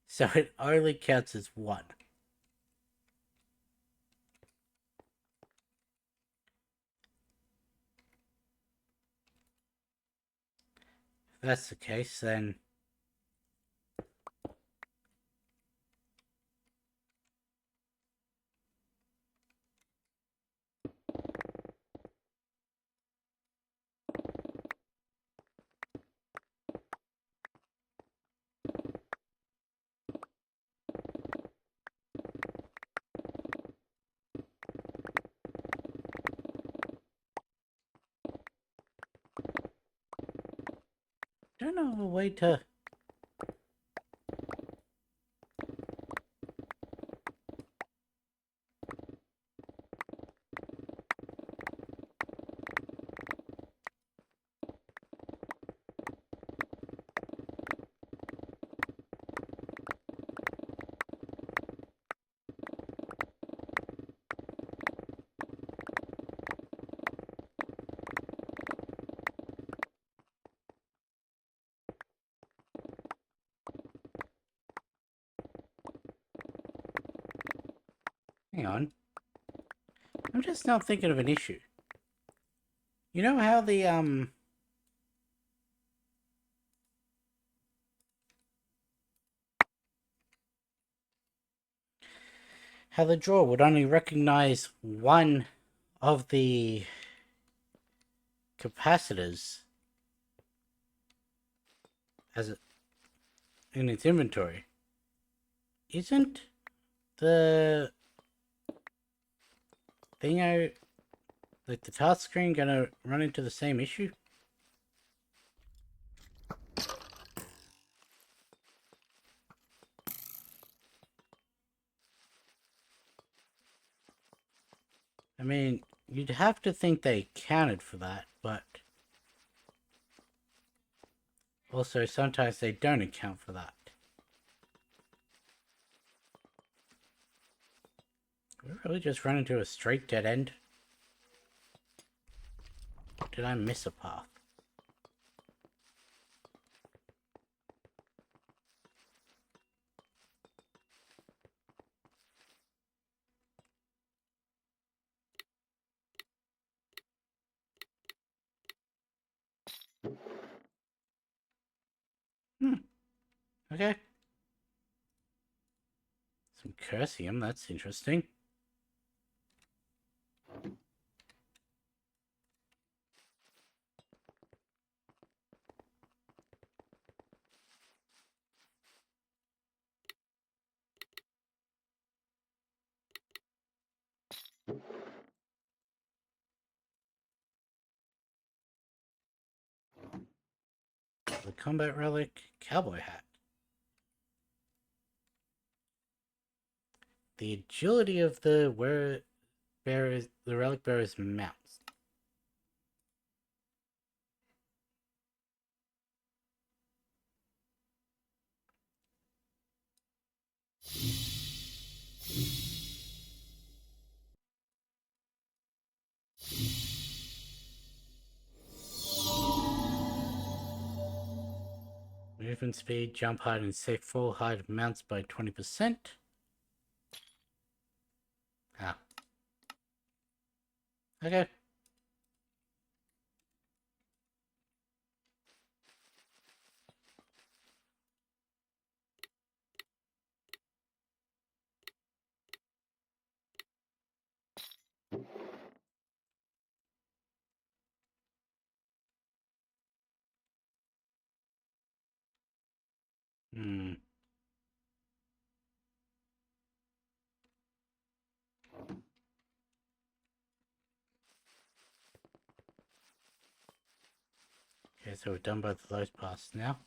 So it only counts as one. If that's the case, then... don't know a way to... Hang on. I'm just now thinking of an issue. You know how the, how the drawer would only recognize one of the capacitors as in its inventory. Isn't the thing like the task screen gonna run into the same issue? I mean, you'd have to think they accounted for that, but also sometimes they don't account for that. Did we really just run into a straight dead end? Did I miss a path? Okay. Some cursium, that's interesting. The combat relic, cowboy hat. The agility of the relic bearer's mounts. Movement speed, jump height, and safe fall height of mounts by 20%. Ah. Okay. Hmm. Okay, so we've done both of those paths now.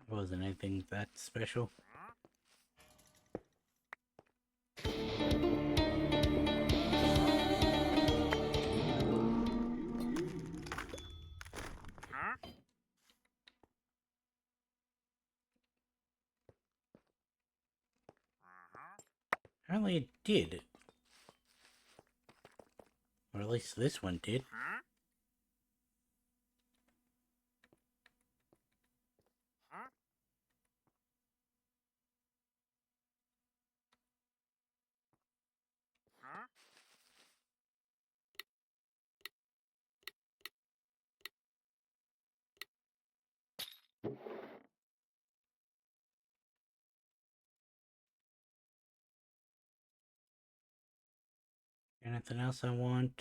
Wasn't anything that special. Apparently it did. Or at least this one did. Anything else I want?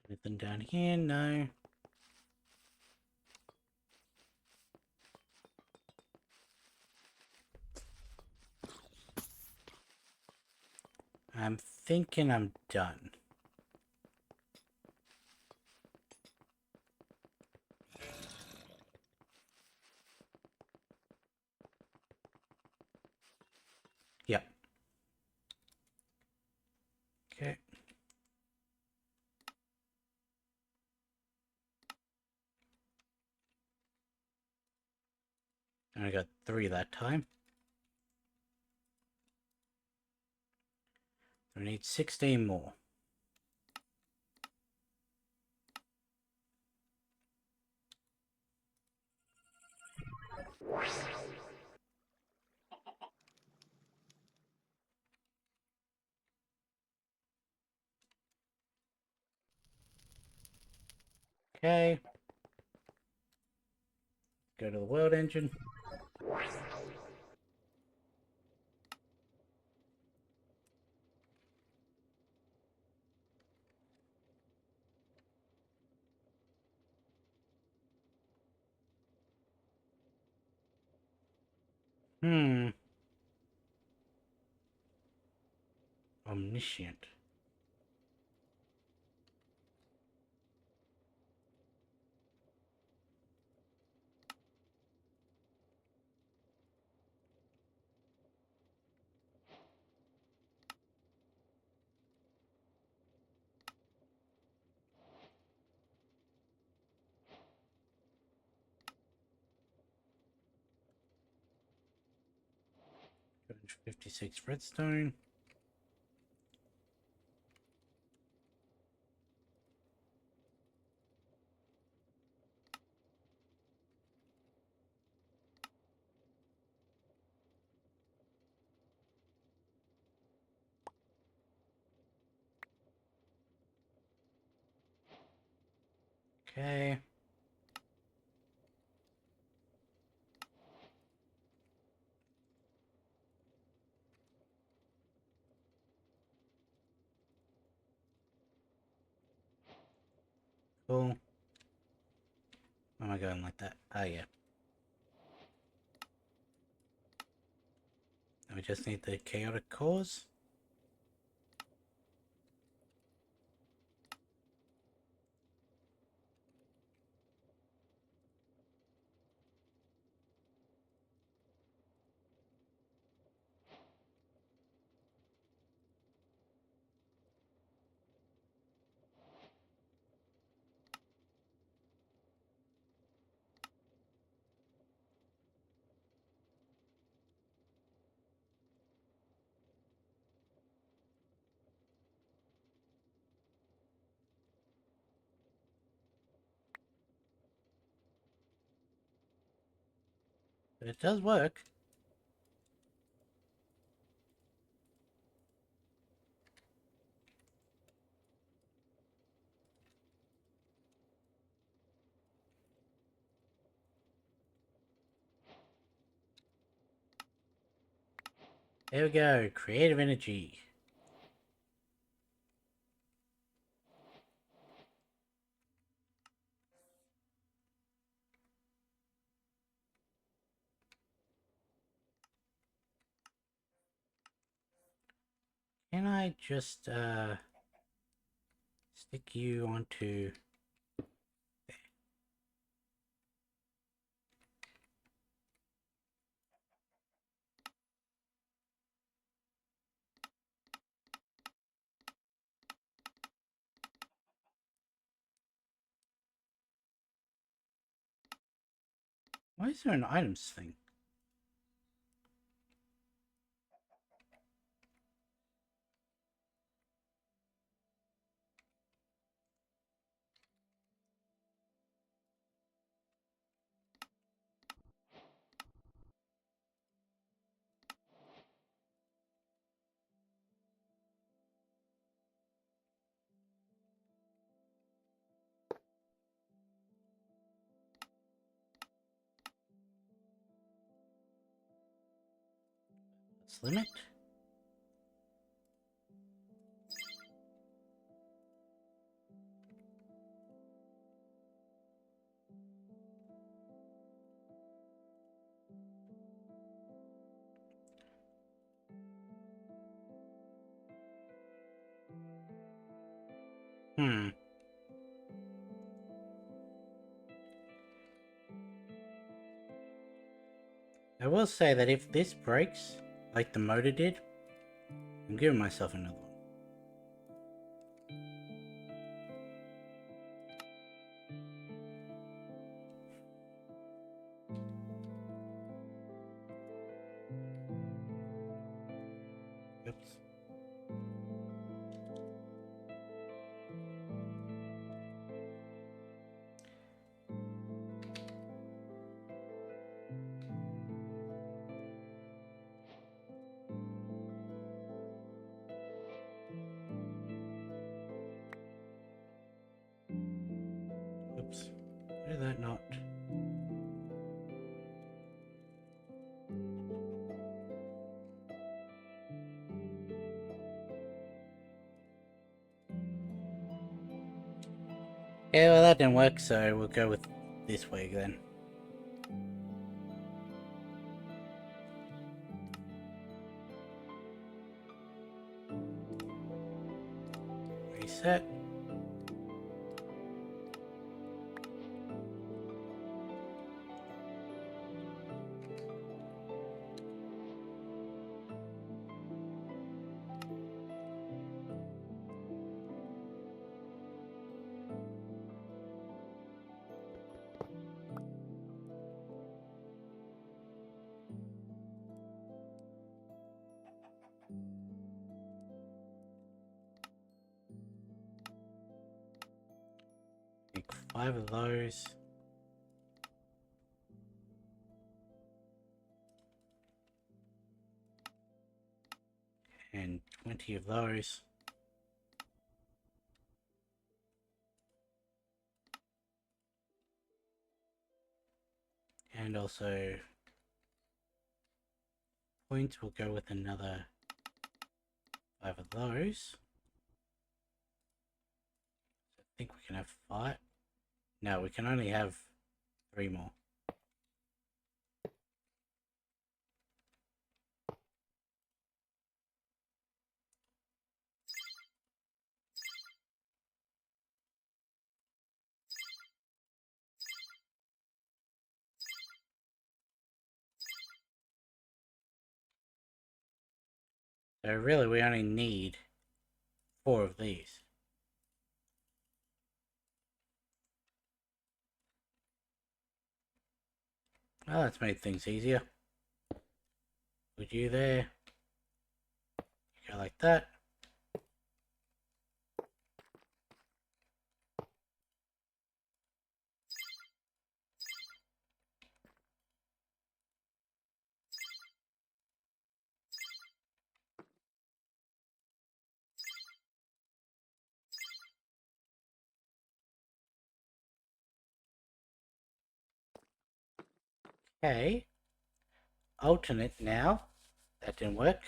Anything down here? No. I'm thinking I'm done. Yep. Okay. And I got 3 that time. I need 16 more. Okay. Go to the world engine. Omniscient. Two 56 redstone. Okay. Cool. Why am I going like that? Ah, yeah. We just need the chaotic cores. But it does work. There we go. Creative energy. Can I just stick you onto... Why is there an items thing? Let's limit. Hmm. I will say that if this breaks, like the motor did. I'm giving myself another one. Oops. Oops. Why did that not? Yeah, well that didn't work, so we'll go with this way then. Reset. Make 5 of those. And 20 of those. And also points, we'll go with another 5 of those. I think we can have 5. No, we can only have 3 more. So really we only need 4 of these. Well, that's made things easier. Put you there. You go like that. Okay. Alternate now. That didn't work.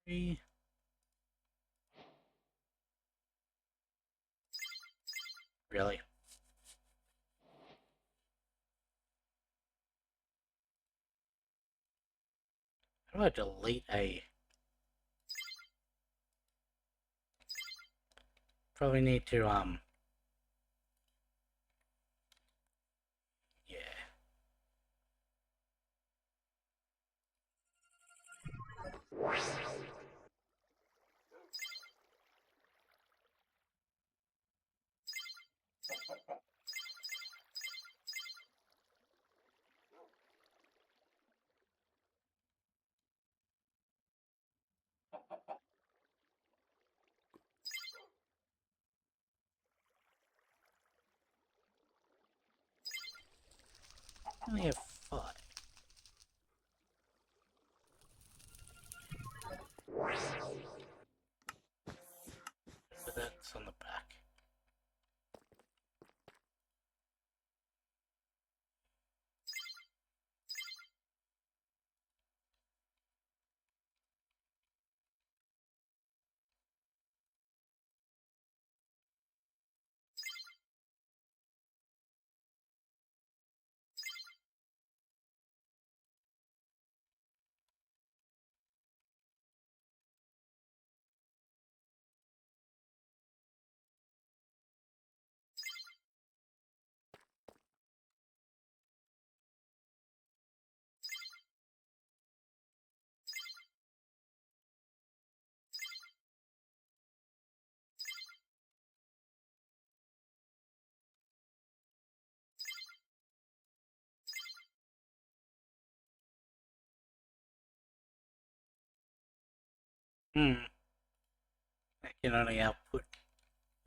Three. Really? How do I delete a... Probably need to, yeah. Only have 5. What's on the back? Hmm. I can only output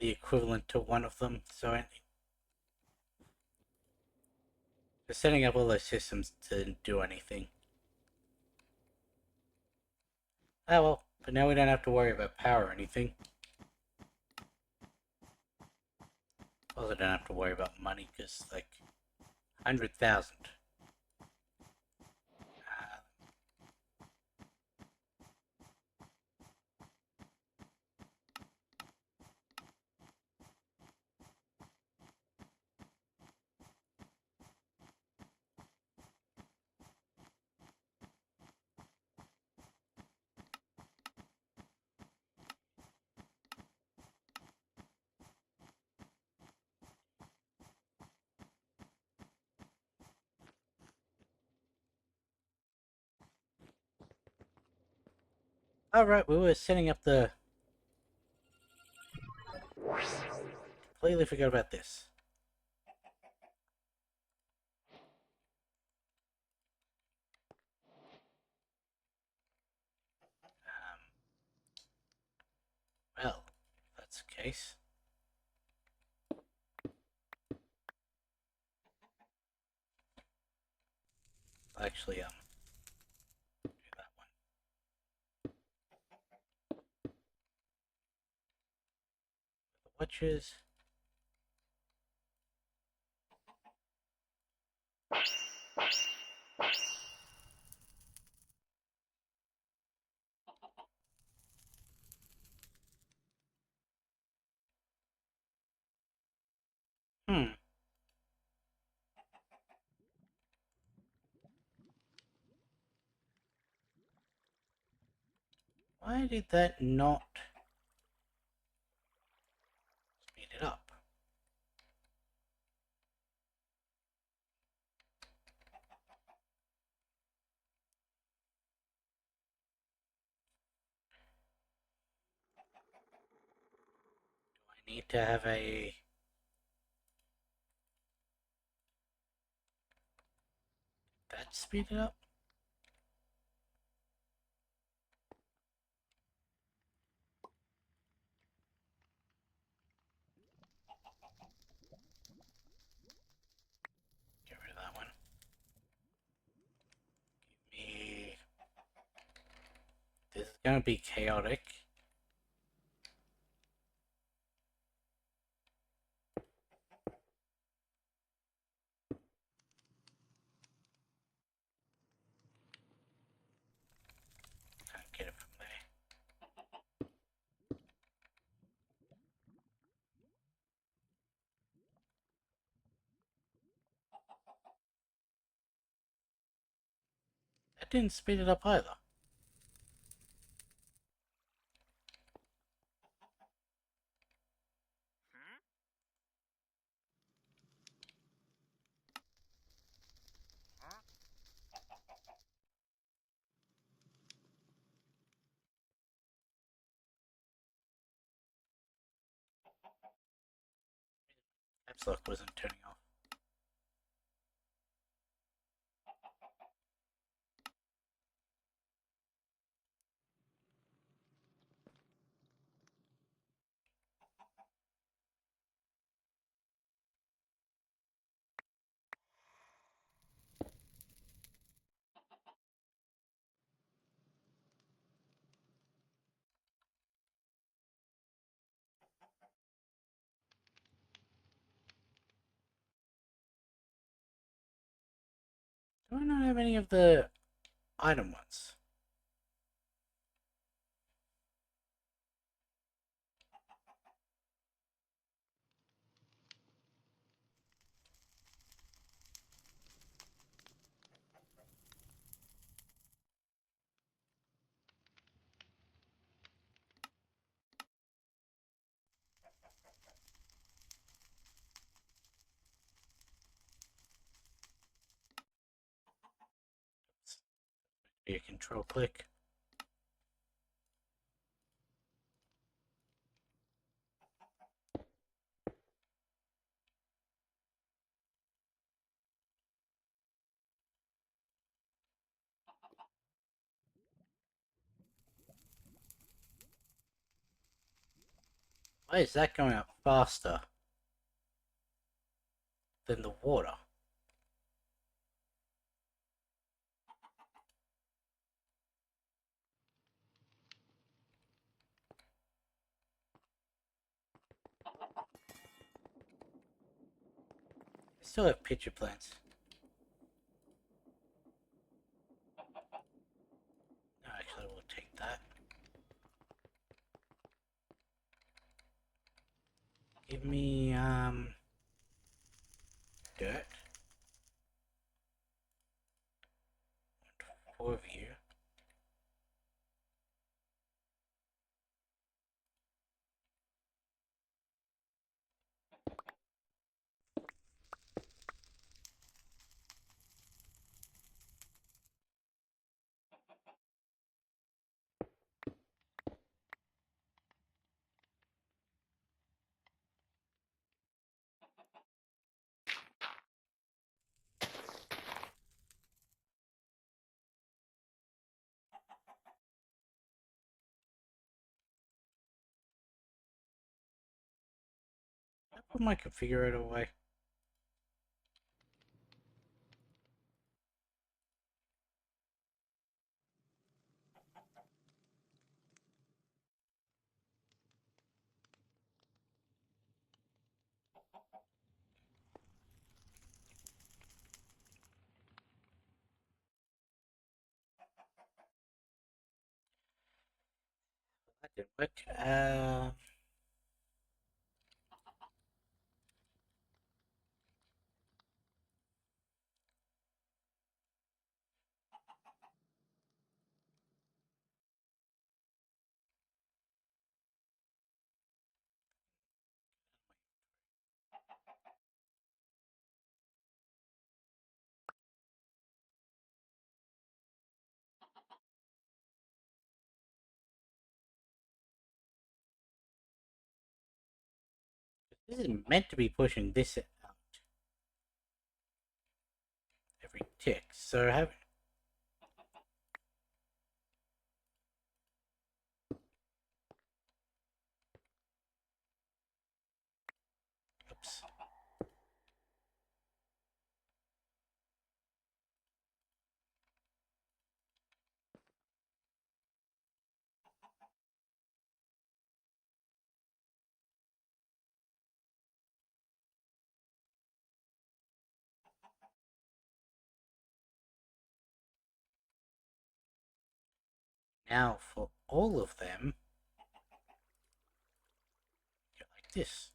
the equivalent to one of them, so for setting up all those systems to do anything. Oh well, but now we don't have to worry about power or anything. Also don't have to worry about money, because, like, 100,000. Alright, we were setting up the... Completely forgot about this. Well, if that's the case. Actually, do that one. The watches. Hmm. Why did that not speed it up? I need to have a... That speed it up? Get rid of that one. Give me... This is gonna be chaotic. Can't get it from there. That didn't speed it up either. Caps lock wasn't turning off. Do I not have any of the item ones? Be a control click. Why is that going up faster than the water? I still have pitcher plants. No, actually, we'll take that. Give me, dirt. 4 of you. I put my configurator away. That didn't work. This is meant to be pushing this out every tick. So have. Oops. Now for all of them, go like this.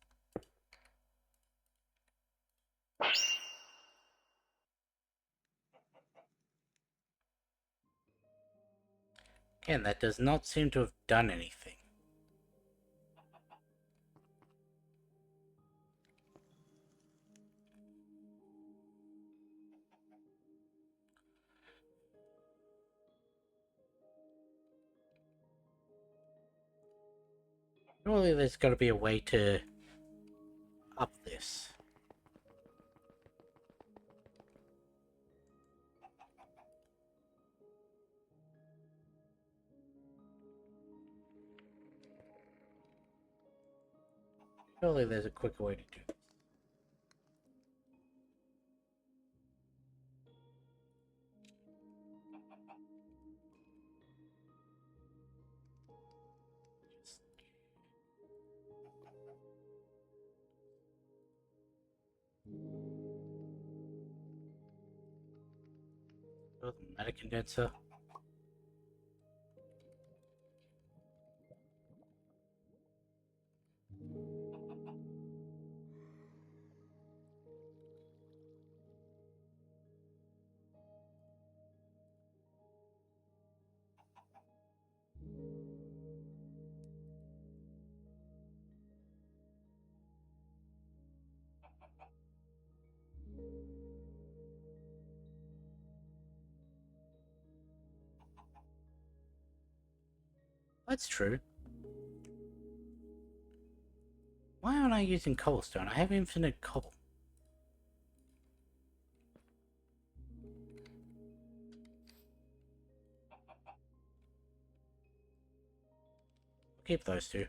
Again, that does not seem to have done anything. Surely there's got to be a way to up this. Surely there's a quicker way to do this. Matter condenser. That's true. Why aren't I using cobblestone? I have infinite cobble. Keep those two.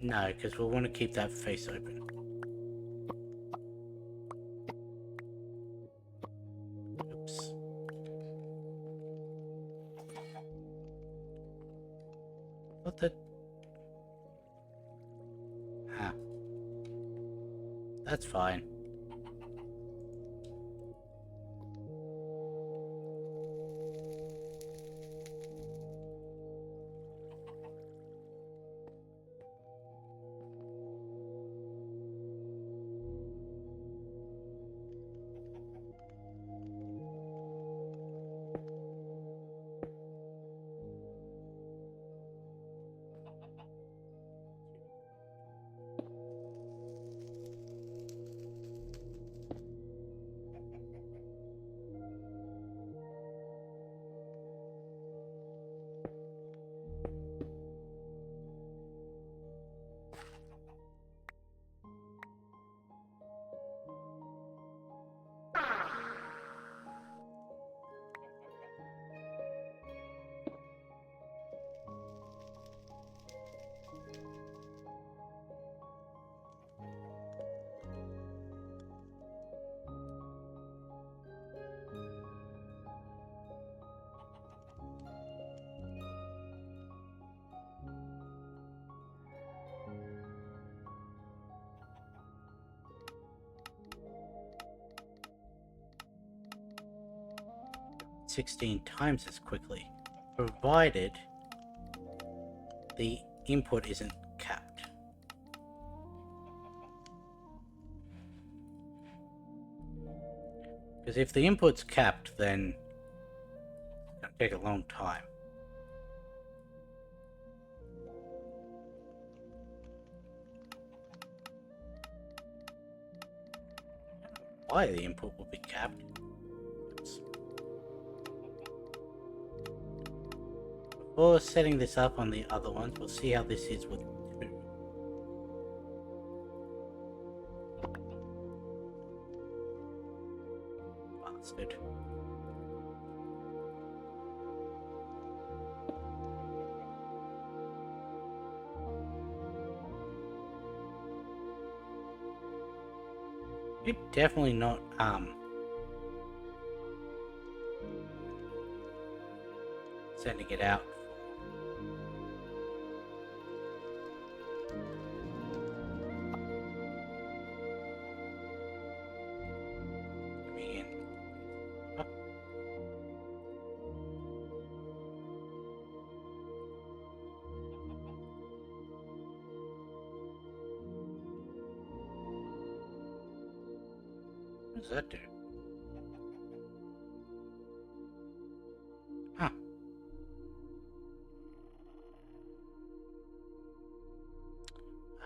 No, because we'll want to keep that face open. Oops. What the? Ah. That's fine. $16 times as quickly, provided the input isn't capped. Because if the input's capped, then it's going to take a long time. I don't know why the input will be capped. Oops. Before setting this up on the other ones, we'll see how this is with 2. Bastard. You're definitely not, sending it out. Coming in. Oh. What does that do? Huh.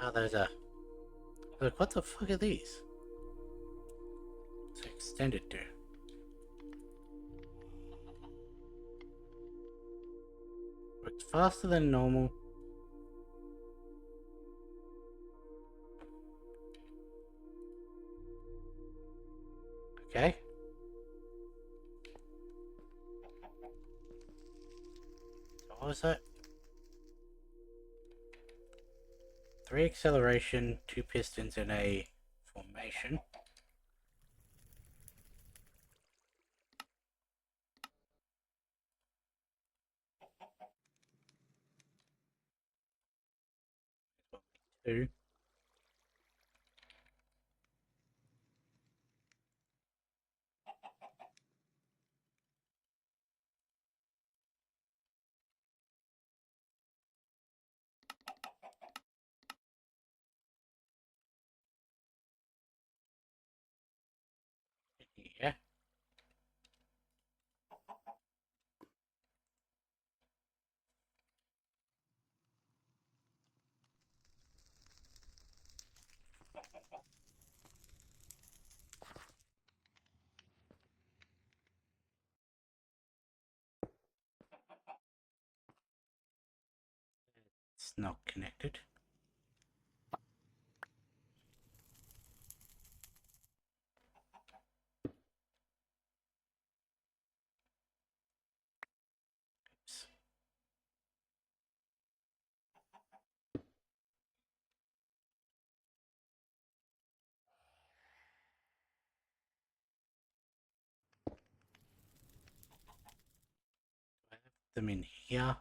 Oh, there's a... Look, what the fuck are these? It's extended to. Works faster than normal. Okay. So what was that? 3 acceleration, 2 pistons in a formation. Two. Yeah. It's not connected. Oops. Do I have them in here?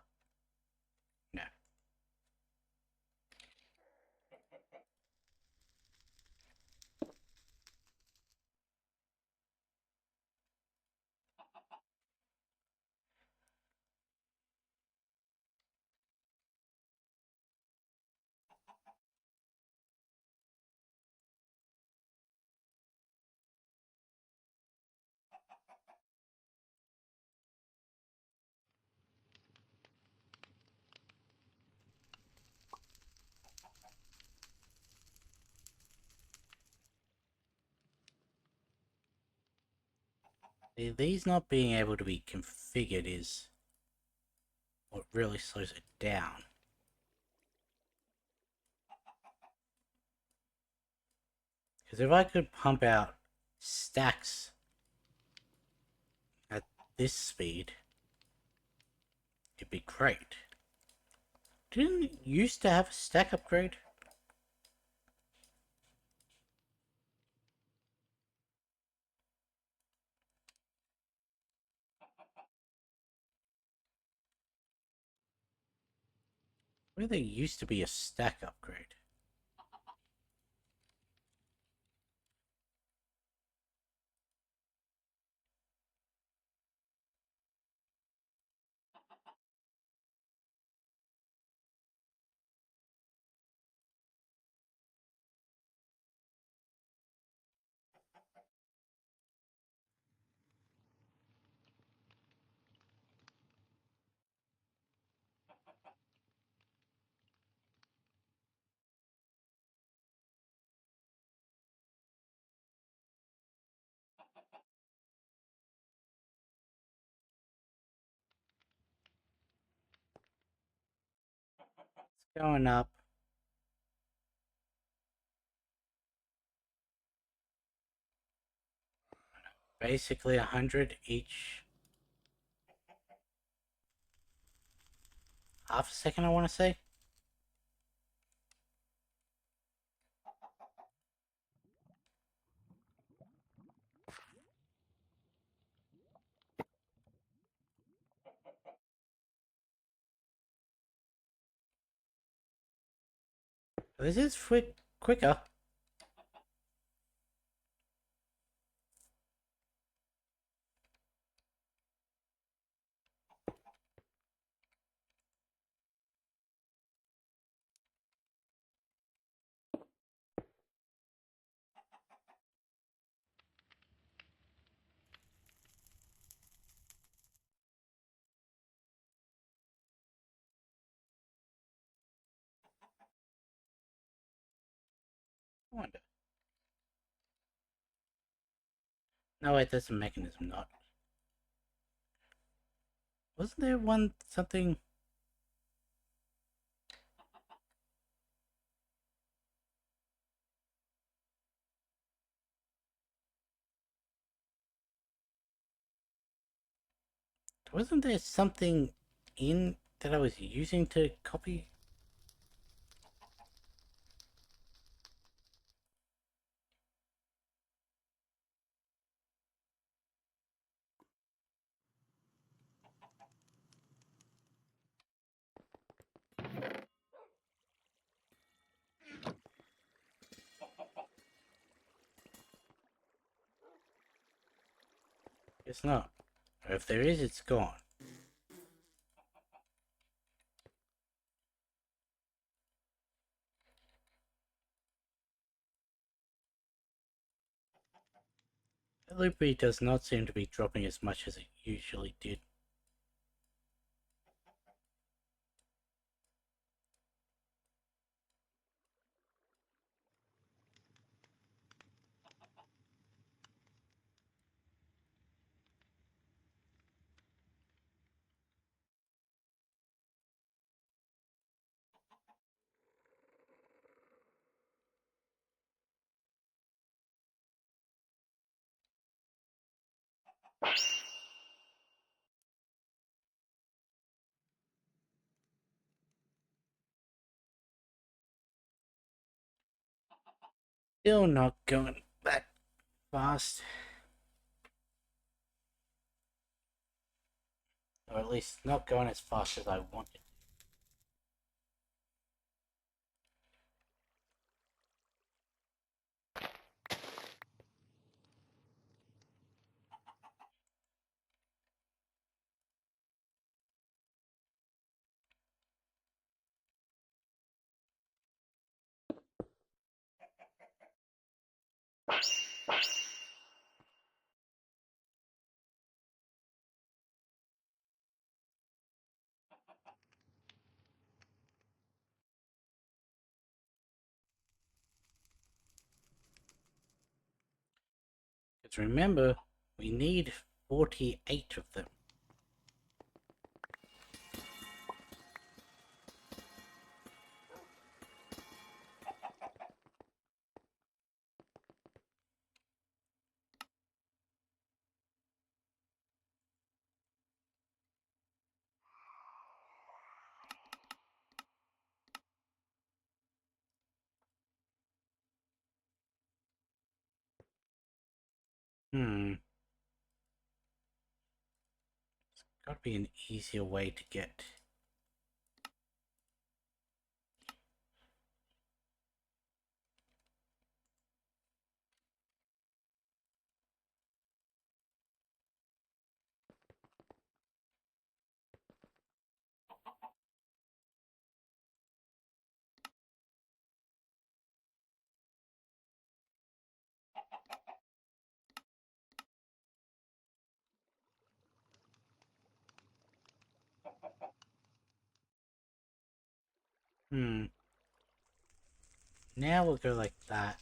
No. These not being able to be configured is what really slows it down. Because if I could pump out stacks at this speed, it'd be great. Didn't it used to have a stack upgrade? Where there used to be a stack upgrade. It's going up. Basically 100 each half a second, I want to say. This is quicker. I wonder. No, wait, that's a mechanism, not. Wasn't there one something? Wasn't there something in that I was using to copy? It's not. Or if there is, it's gone. Loopy does not seem to be dropping as much as it usually did. Still not going that fast. Or at least not going as fast as I wanted. Because remember, we need 48 of them. Gotta be an easier way to get. Now we'll go like that.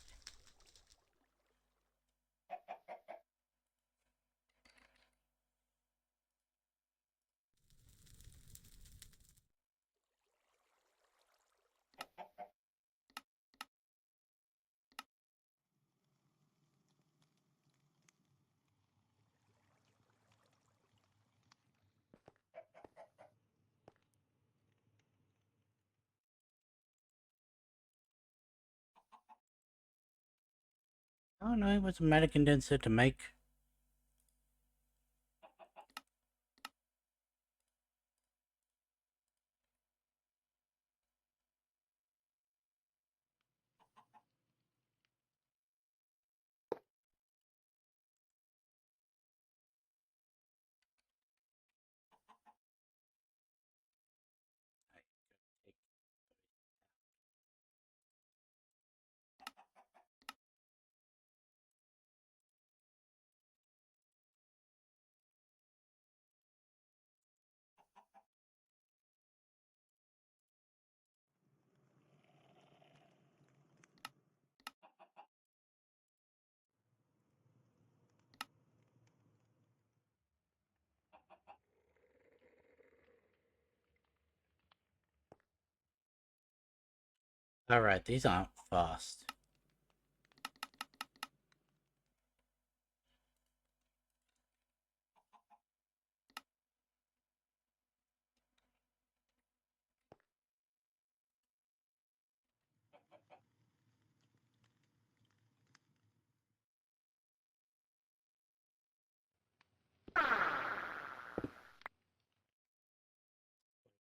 Oh no, it was a matter condenser to make. Alright, these aren't fast.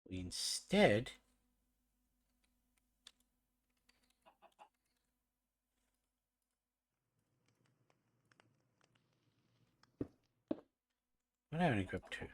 Instead, what have I grab two?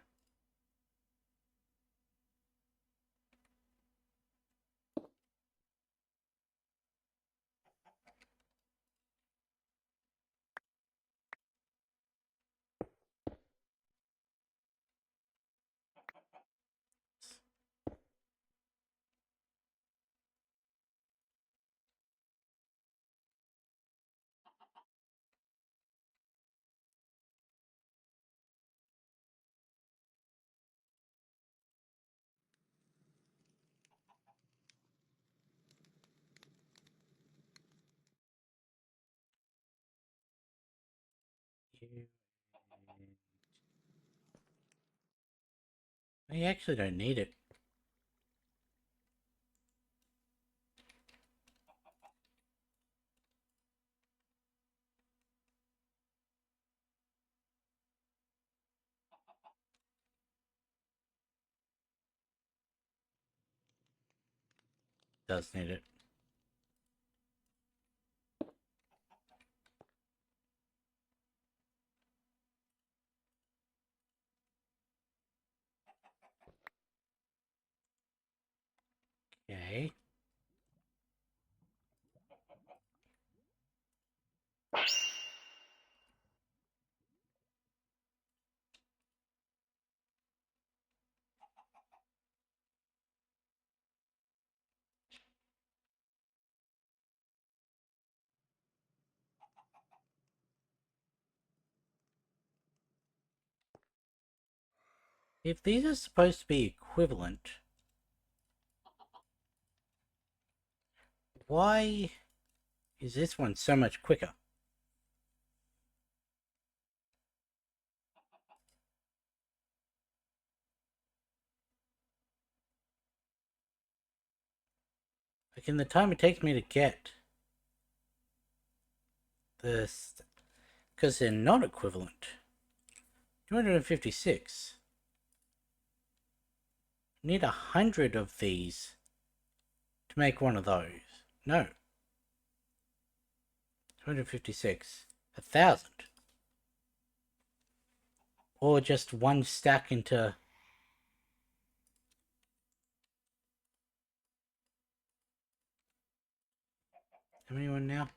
I actually don't need it. Does need it. Okay. If these are supposed to be equivalent, why is this one so much quicker? Like in the time it takes me to get this, because they're not equivalent. 256. Need 100 of these to make one of those. No. 256. 1,000. Or just one stack into... How many one now?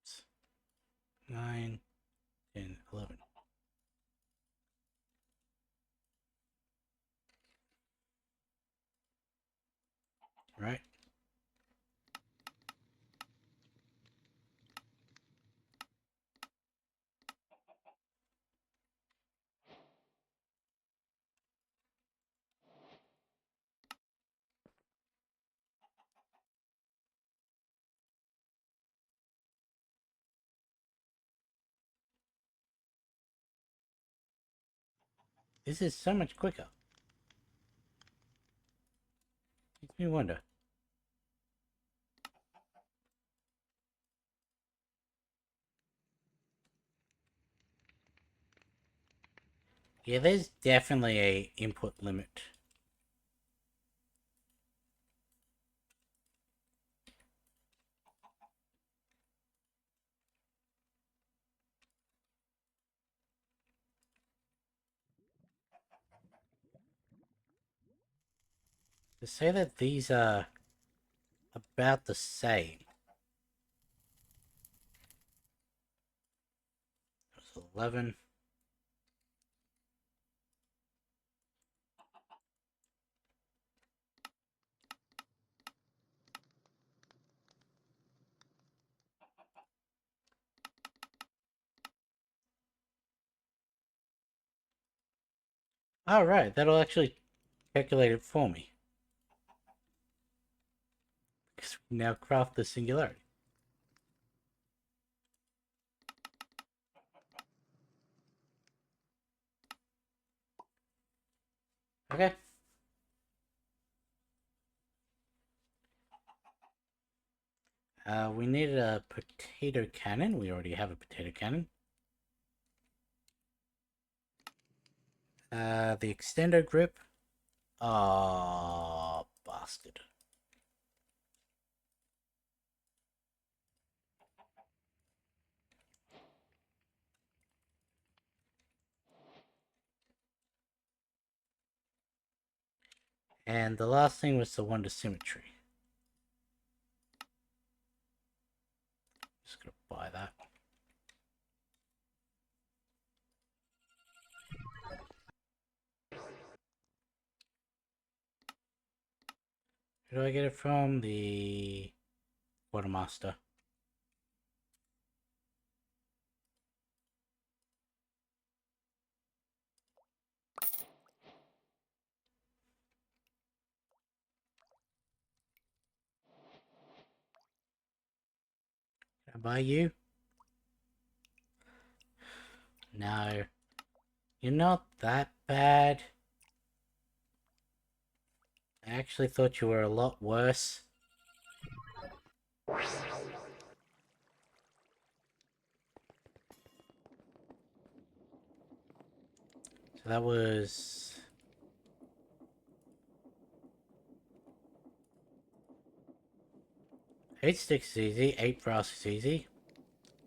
It's 9, 10, 11. Right? This is so much quicker. Makes me wonder. Yeah, there's definitely a input limit. To say that these are about the same. It's 11. Alright, that'll actually calculate it for me. Because we now craft the singularity. Okay. We needed a potato cannon. We already have a potato cannon. The extendo grip. Oh, bastard. And the last thing was the wonder symmetry. Just gonna buy that. Who do I get it from? The quartermaster. Am I you? No. You're not that bad. I actually thought you were a lot worse. So that was... 8 sticks is easy, 8 brass is easy.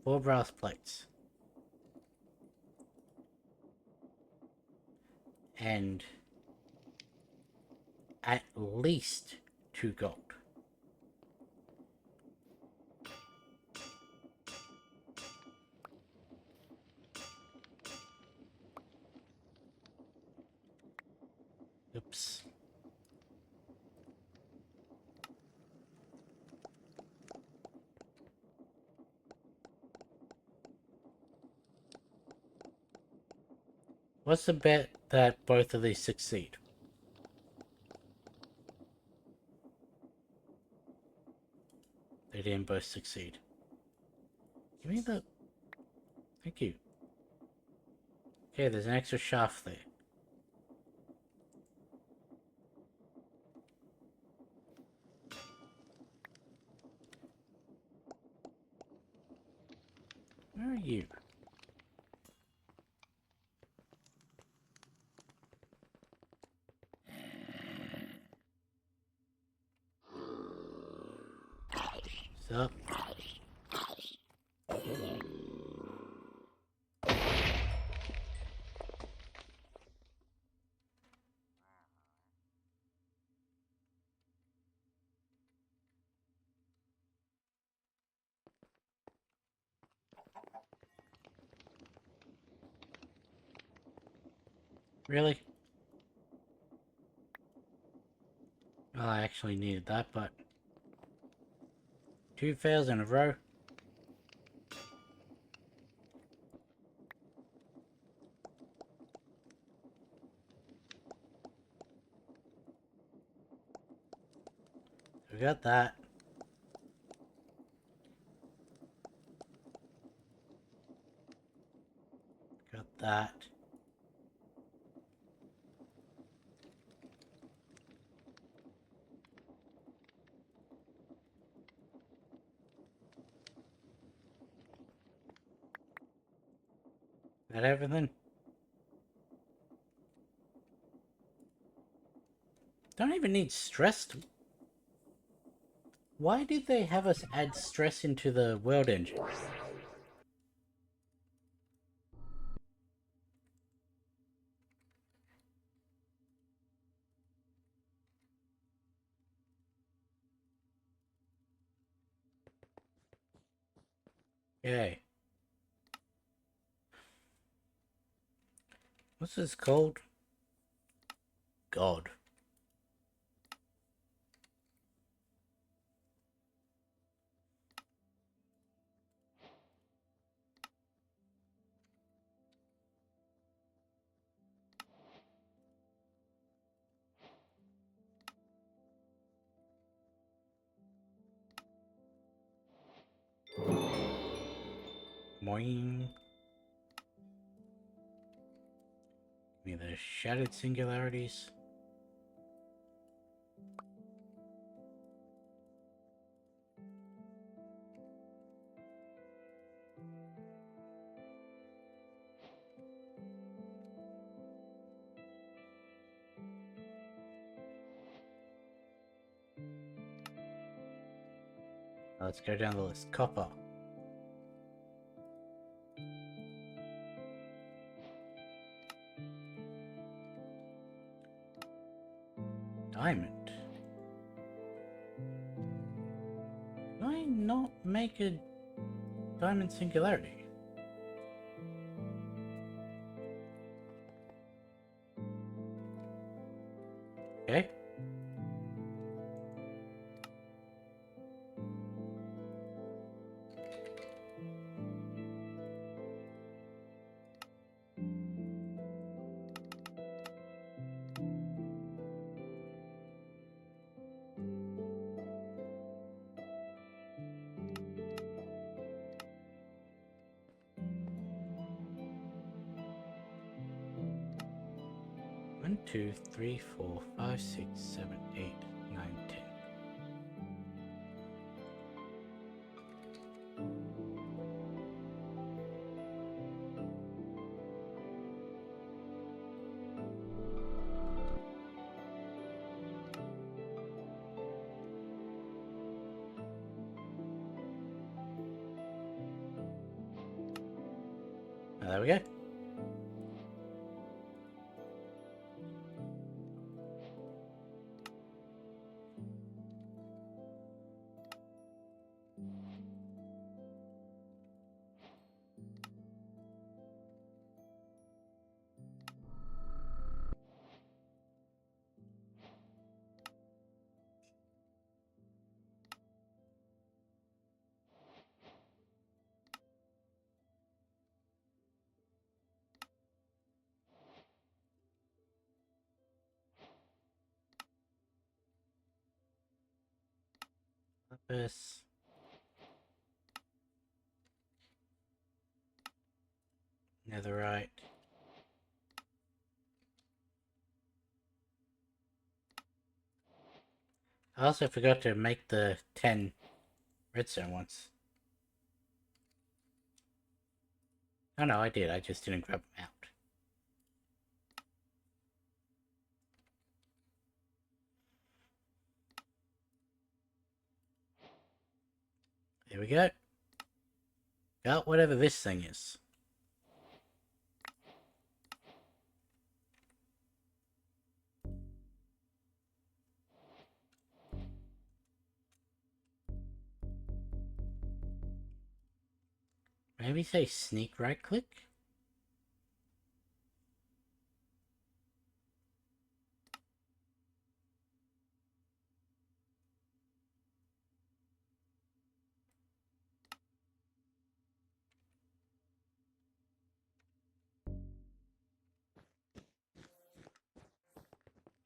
4 brass plates. And... at least 2 gold. Oops. What's the bet that both of these succeed? They didn't both succeed. Give me the... Thank you. Okay, there's an extra shaft there. Where are you? What's up? Really? Well, I actually needed that, but... 2 fails in a row. We got that. Got that. That everything? Don't even need stress to... Why did they have us add stress into the world engine? Yay. What's this called? God. Moing. Give me the shattered singularities. Let's go down the list. Copper. Diamond. Did I not make a diamond singularity? Okay. 2, 3, 4, 5, 6, 7, 8, 9, 10. There we go. Lapis. Netherite. I also forgot to make the 10 redstone ones. Oh no, I did. I just didn't grab them out. There we go. Got whatever this thing is. Maybe say sneak right click?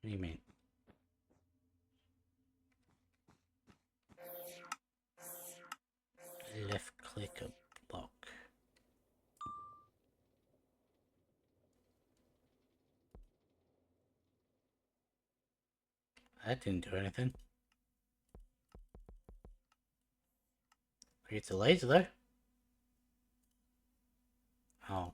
What do you mean? Left click a block. That didn't do anything. Creates a laser though. Oh.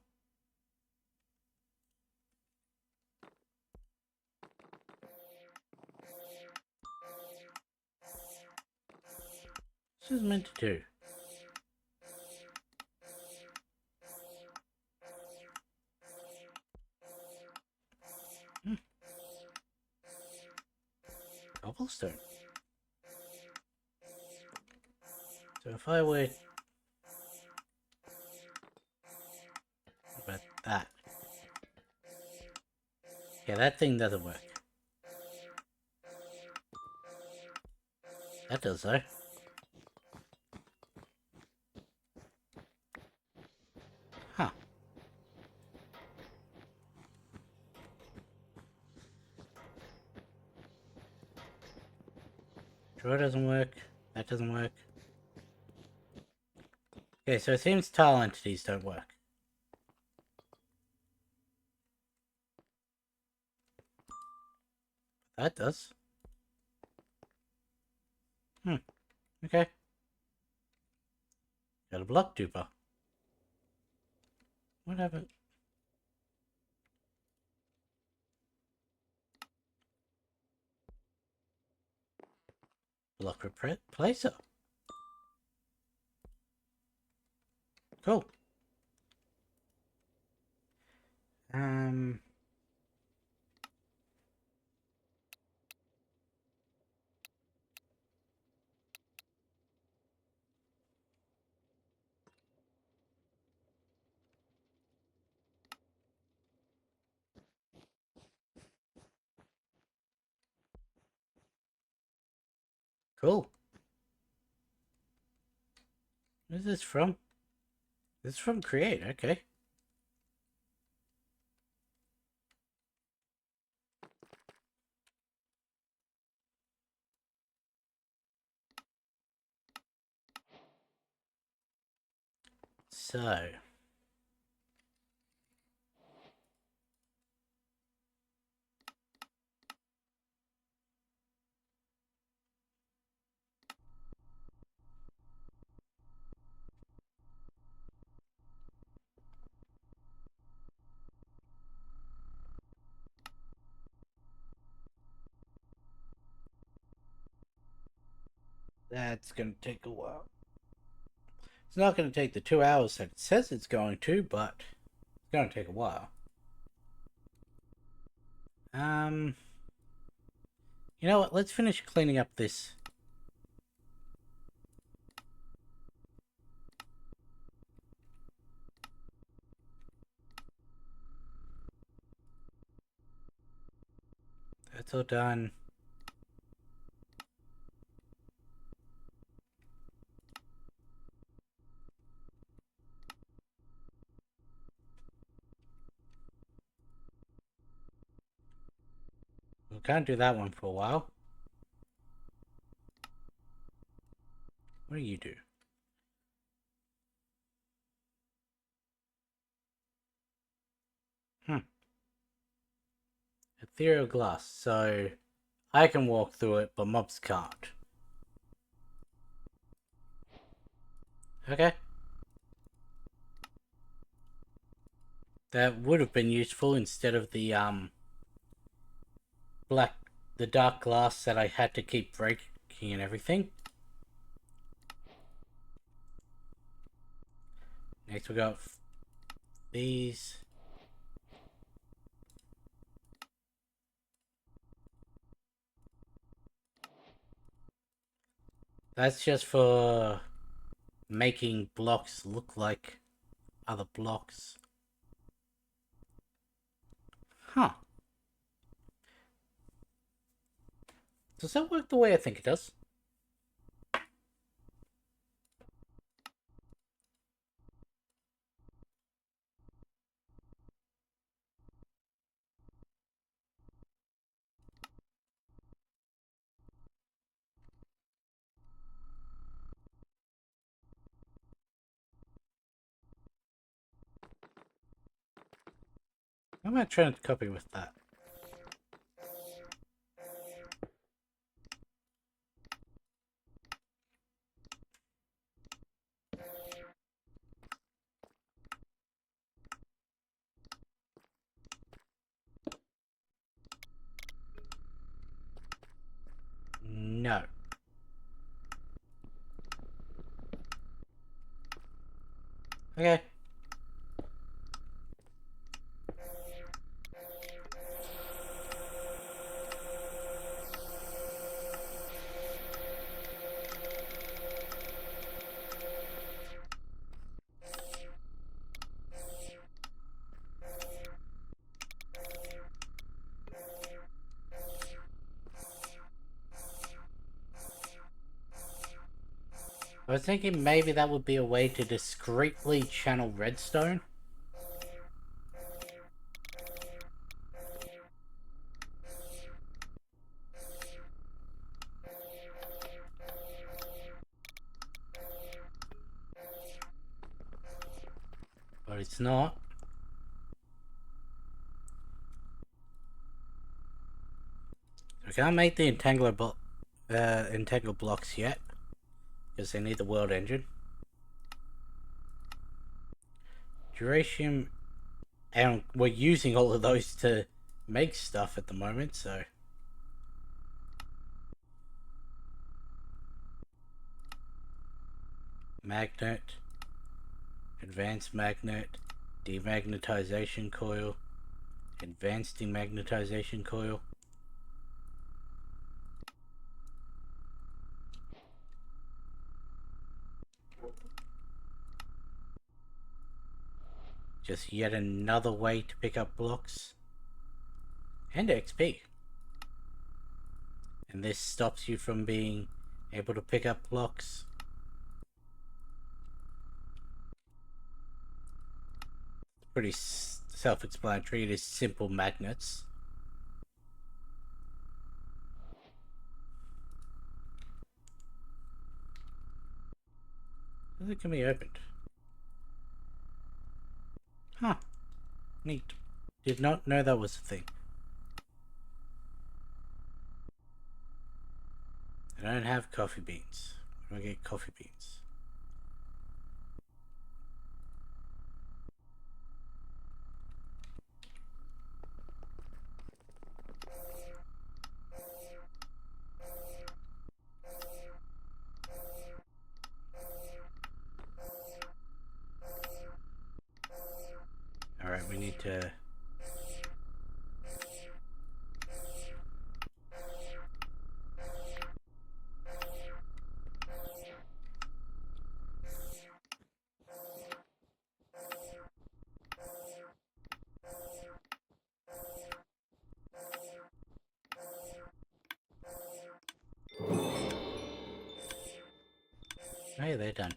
This is meant to do. Cobblestone. So if I were... About that. Yeah, that thing doesn't work. That does though. Huh. Draw doesn't work. That doesn't work. Okay, so it seems tile entities don't work. That does. Okay. Got a block duper. What happened? Block replacer. Cool. Cool. Where's this from? This is from Create, okay. So... That's gonna take a while. It's not gonna take the 2 hours that it says it's going to, but it's gonna take a while. You know what? Let's finish cleaning up this. That's all done. We can't do that one for a while. What do you do? Ethereal glass. So I can walk through it, but mobs can't. Okay. That would have been useful instead of the the dark glass that I had to keep breaking and everything. Next we got these. That's just for making blocks look like other blocks. Huh. Does that work the way I think it does? What am I trying to copy with that? No. Okay. I was thinking maybe that would be a way to discreetly channel redstone. But it's not. I can't make the entangle blocks yet. Because they need the world engine. Duration, and we're using all of those to make stuff at the moment, so. Magnet, advanced magnet, demagnetization coil, advanced demagnetization coil. Just yet another way to pick up blocks. And XP. And this stops you from being able to pick up blocks. Pretty self-explanatory. It is simple magnets. It can be opened. Huh. Neat. Did not know that was a thing. I don't have coffee beans. Where do I get coffee beans? to... Hey, they're done.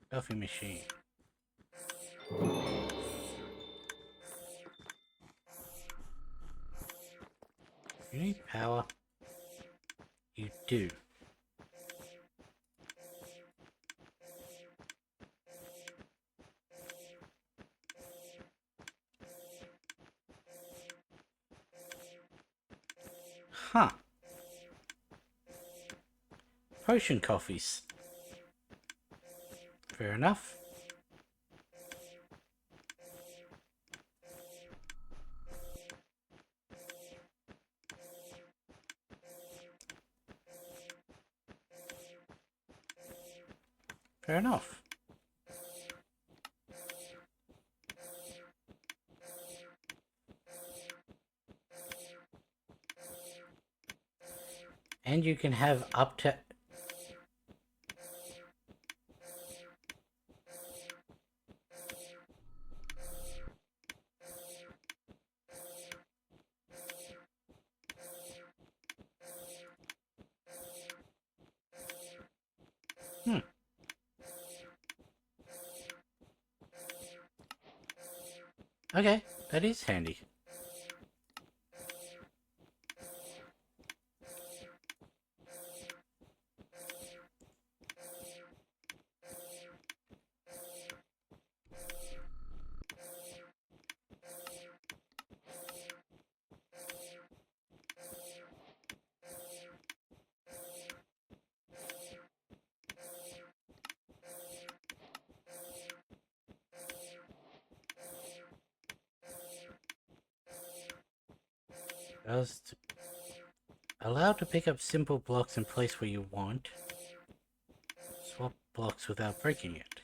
Coffee machine. You need power? You do. Huh. Potion coffees. Fair enough. Fair enough. And you can have up to... Okay, that is handy. Allowed to pick up simple blocks and place where you want. Swap blocks without breaking it.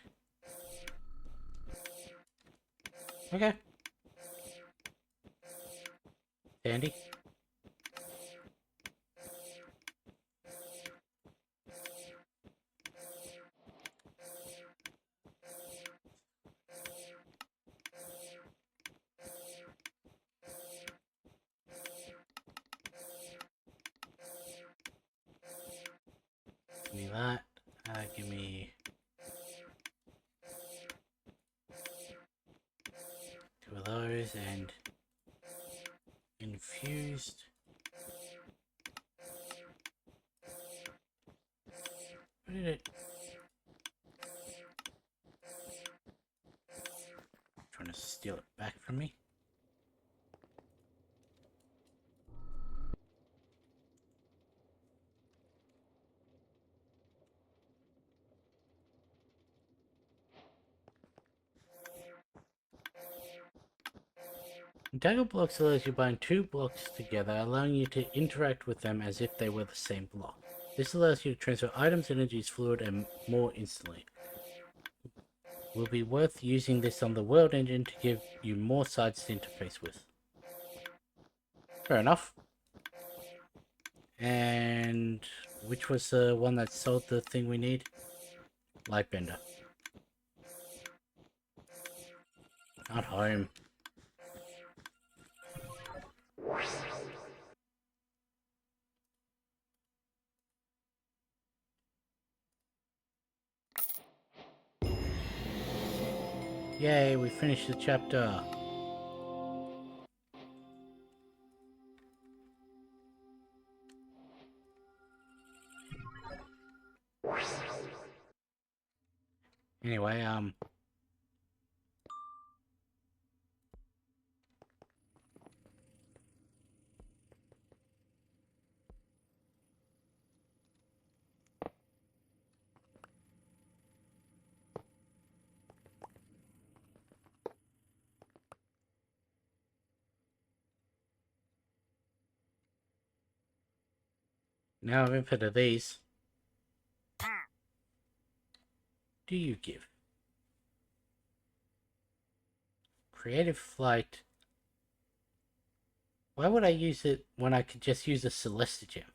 Okay. Handy. Give me that. Give me... 2 of those and... infused. Where did it... Trying to steal it back from me. Dagger blocks allows you to bind 2 blocks together, allowing you to interact with them as if they were the same block. This allows you to transfer items, energies, fluid, and more instantly. Will be worth using this on the world engine to give you more sides to interface with. Fair enough. And which was the one that sold the thing we need? Lightbender. Not home. Yay, we finished the chapter. Anyway, now I'm infinite of these. Do you give? Creative flight. Why would I use it when I could just use a Celestigem?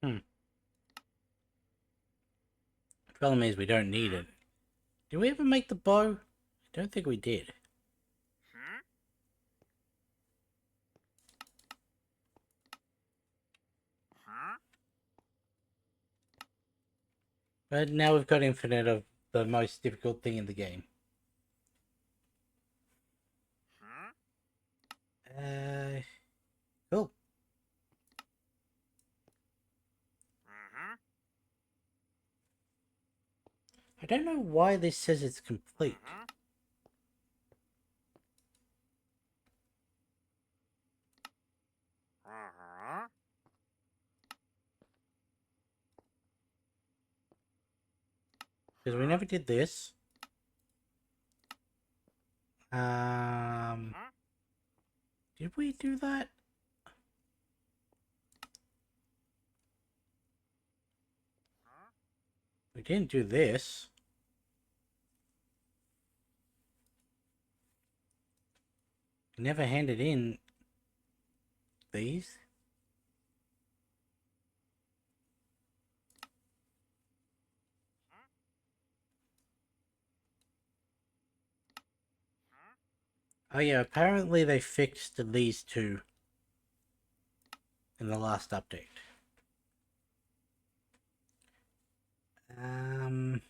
Hmm. Problem is we don't need it. Did we ever make the bow? I don't think we did. But now we've got infinite of the most difficult thing in the game. Cool. I don't know why this says it's complete. Because we never did this. Did we do that? We didn't do this. We never handed in these. Oh yeah, apparently they fixed these two in the last update. And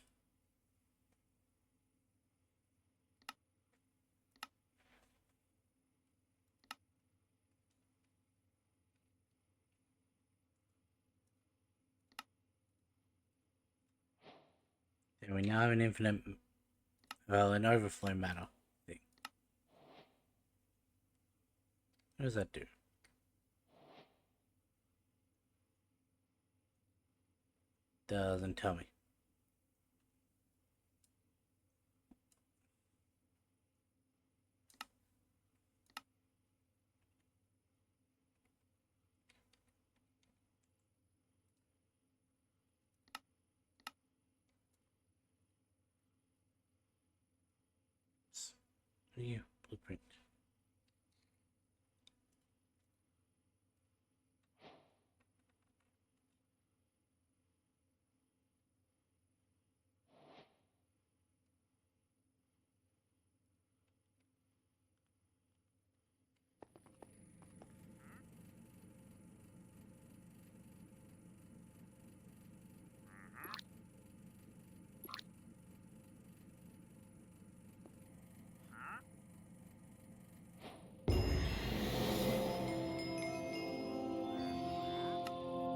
we now have an infinite, well, an overflow matter thing. What does that do? Doesn't tell me. What are you? Blueprint.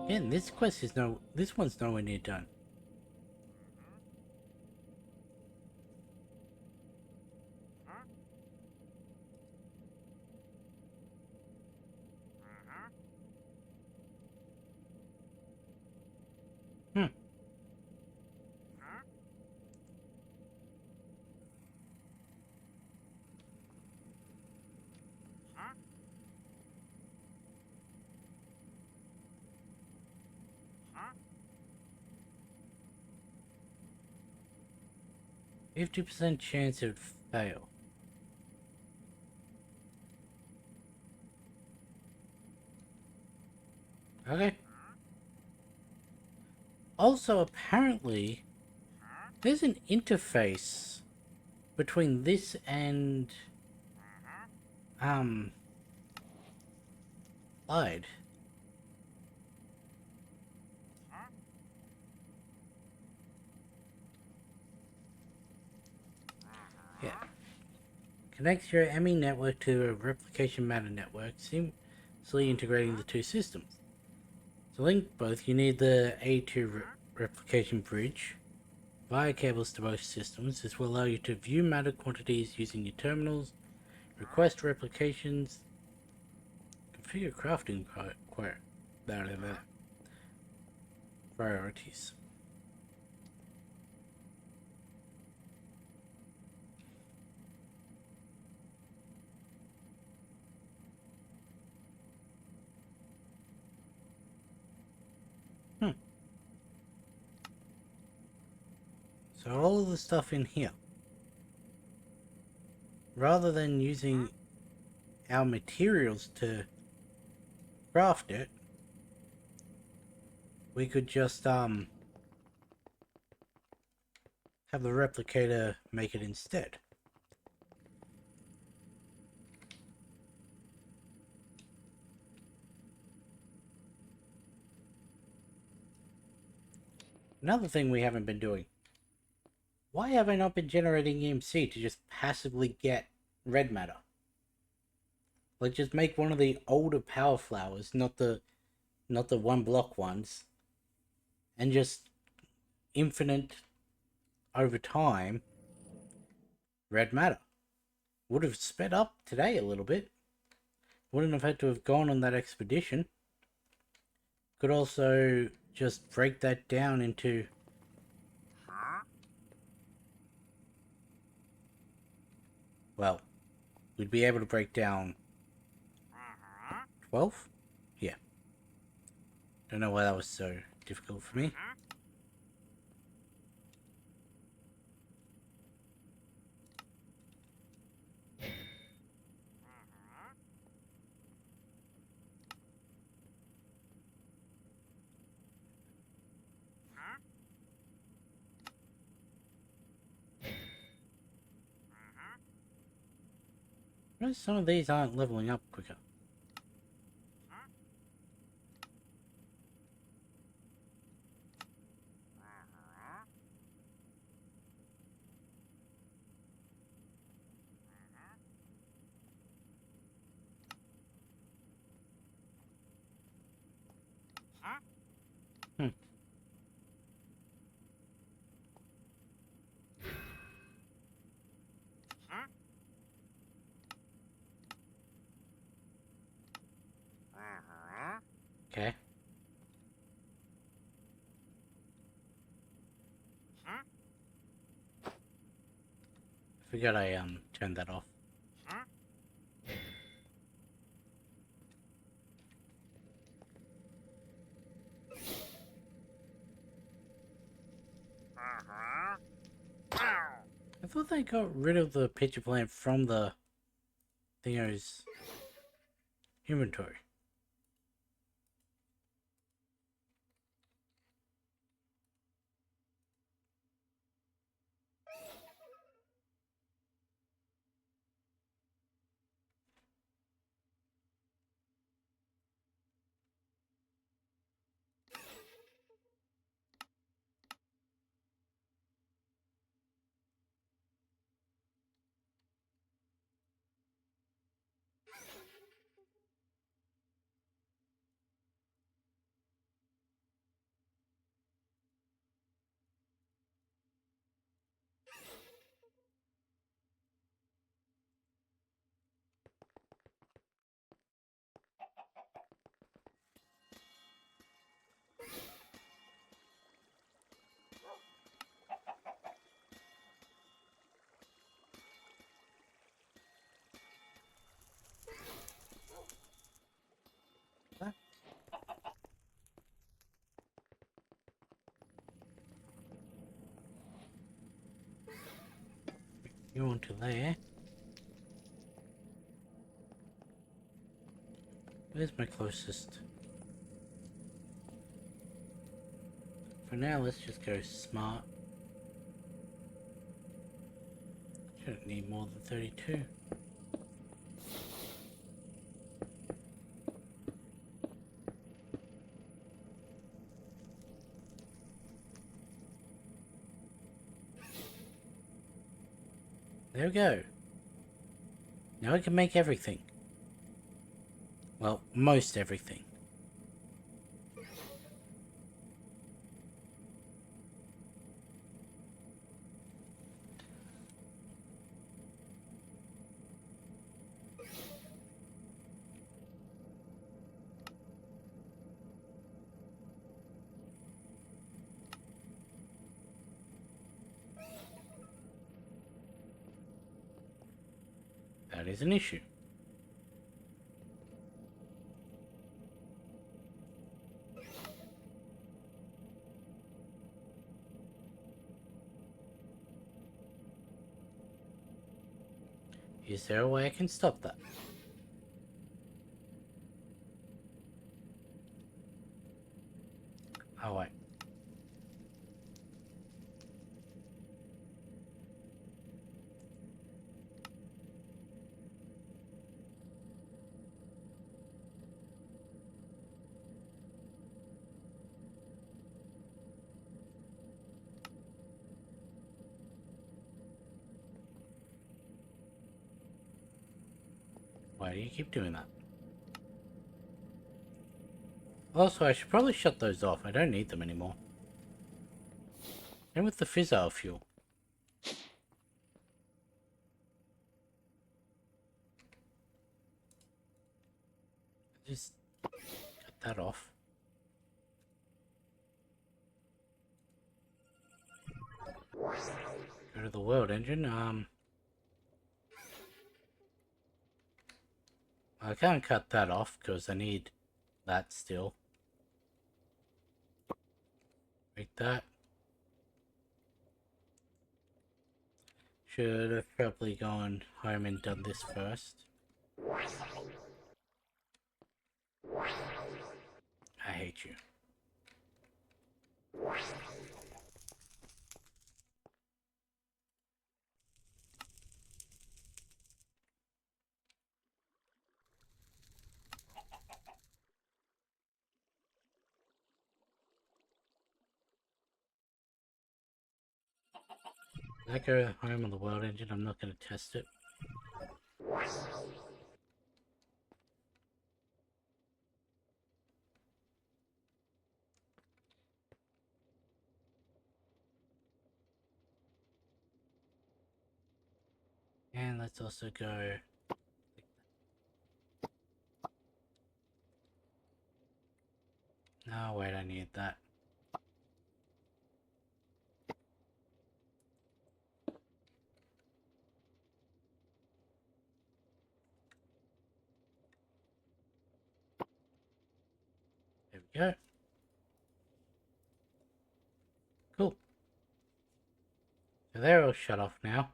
Again, this quest is this one's nowhere near done. Hmm. 50% chance it would fail. Okay. Also, apparently, there's an interface between this and Lied. Connects your ME network to a replication matter network, seamlessly integrating the two systems. To link both, you need the A2 replication bridge. Via cables to both systems, this will allow you to view matter quantities using your terminals, request replications, configure crafting priorities. So all of the stuff in here, rather than using our materials to craft it, we could just have the replicator make it instead. Another thing we haven't been doing. Why have I not been generating EMC to just passively get red matter? Like, just make one of the older power flowers, not the one block ones, and just infinite over time red matter. Would have sped up today a little bit. Wouldn't have had to have gone on that expedition. Could also just break that down into... Well, we'd be able to break down 12? Yeah. Don't know why that was so difficult for me. Notice some of these aren't leveling up quicker. Okay. I forgot I turned that off. I thought they got rid of the pitcher plant from the thingo's inventory. You want to there? Where's my closest? For now, let's just go smart. Shouldn't need more than 32. There we go. Now I can make everything. Well, most everything. That is an issue. Is there a way I can stop that? Oh, wait. Why do you keep doing that? Also, I should probably shut those off. I don't need them anymore. And with the fissile fuel. Just cut that off. Go to the world engine. I can't cut that off because I need that still. Like that. Should have probably gone home and done this first. I hate you. Did I go home on the world engine? I'm not going to test it. And let's also go... No, wait, I need that. There we go. Cool. So they're all shut off now.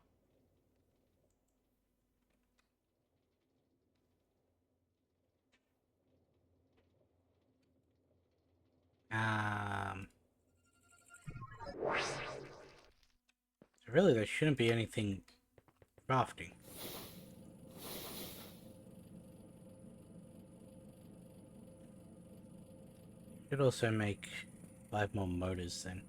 So really there shouldn't be anything crafting. Should also make 5 more motors then.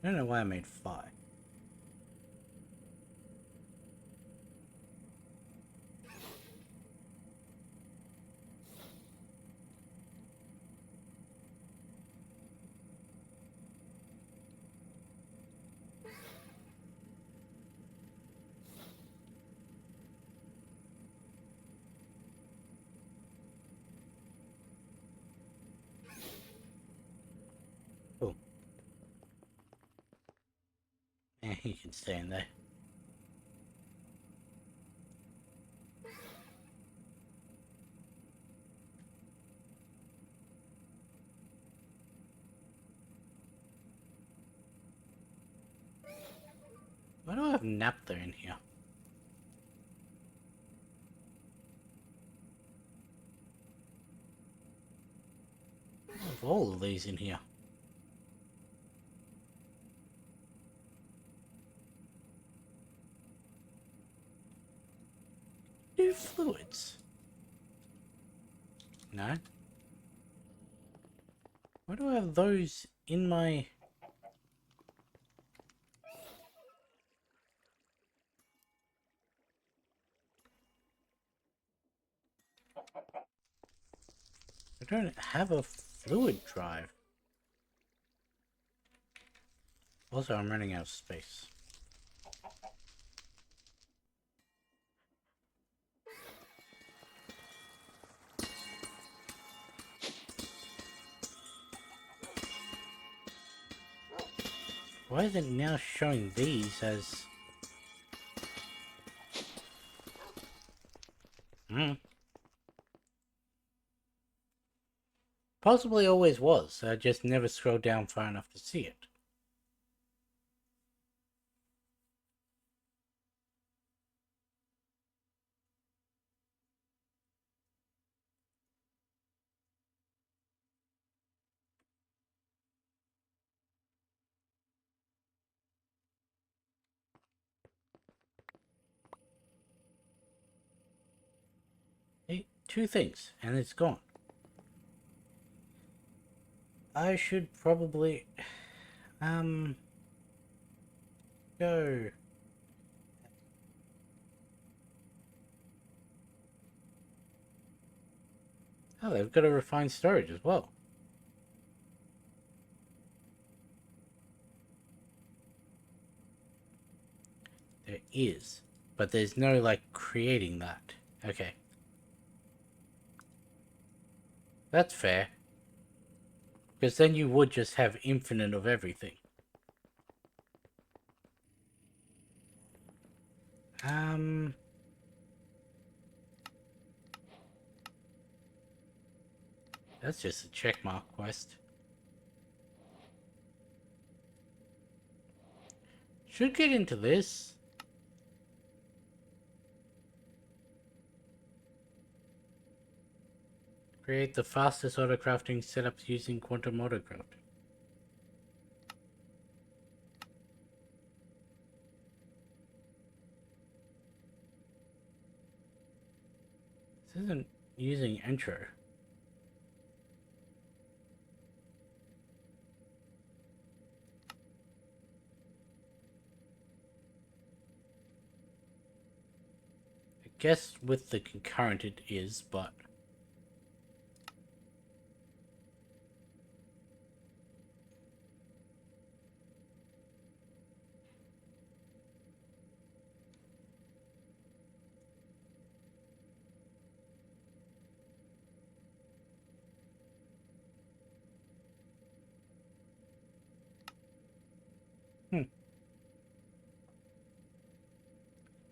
I don't know why I made 5. Cool. Yeah, you can stay in there. Why do I have naphtha in here? I have all of these in here. New fluids. No? Why do I have those in my... I don't have a fluid drive. Also, I'm running out of space. Why is it now showing these as... Possibly always was. I just never scrolled down far enough to see it. Hey, two things, and it's gone. I should probably... Go... Oh, they've got a refined storage as well. There is. But there's no, like, creating that. Okay. That's fair. Because then you would just have infinite of everything. That's just a checkmark quest. Should get into this. Create the fastest autocrafting setups using quantum autocrafting. This isn't using intro. I guess with the concurrent it is, but...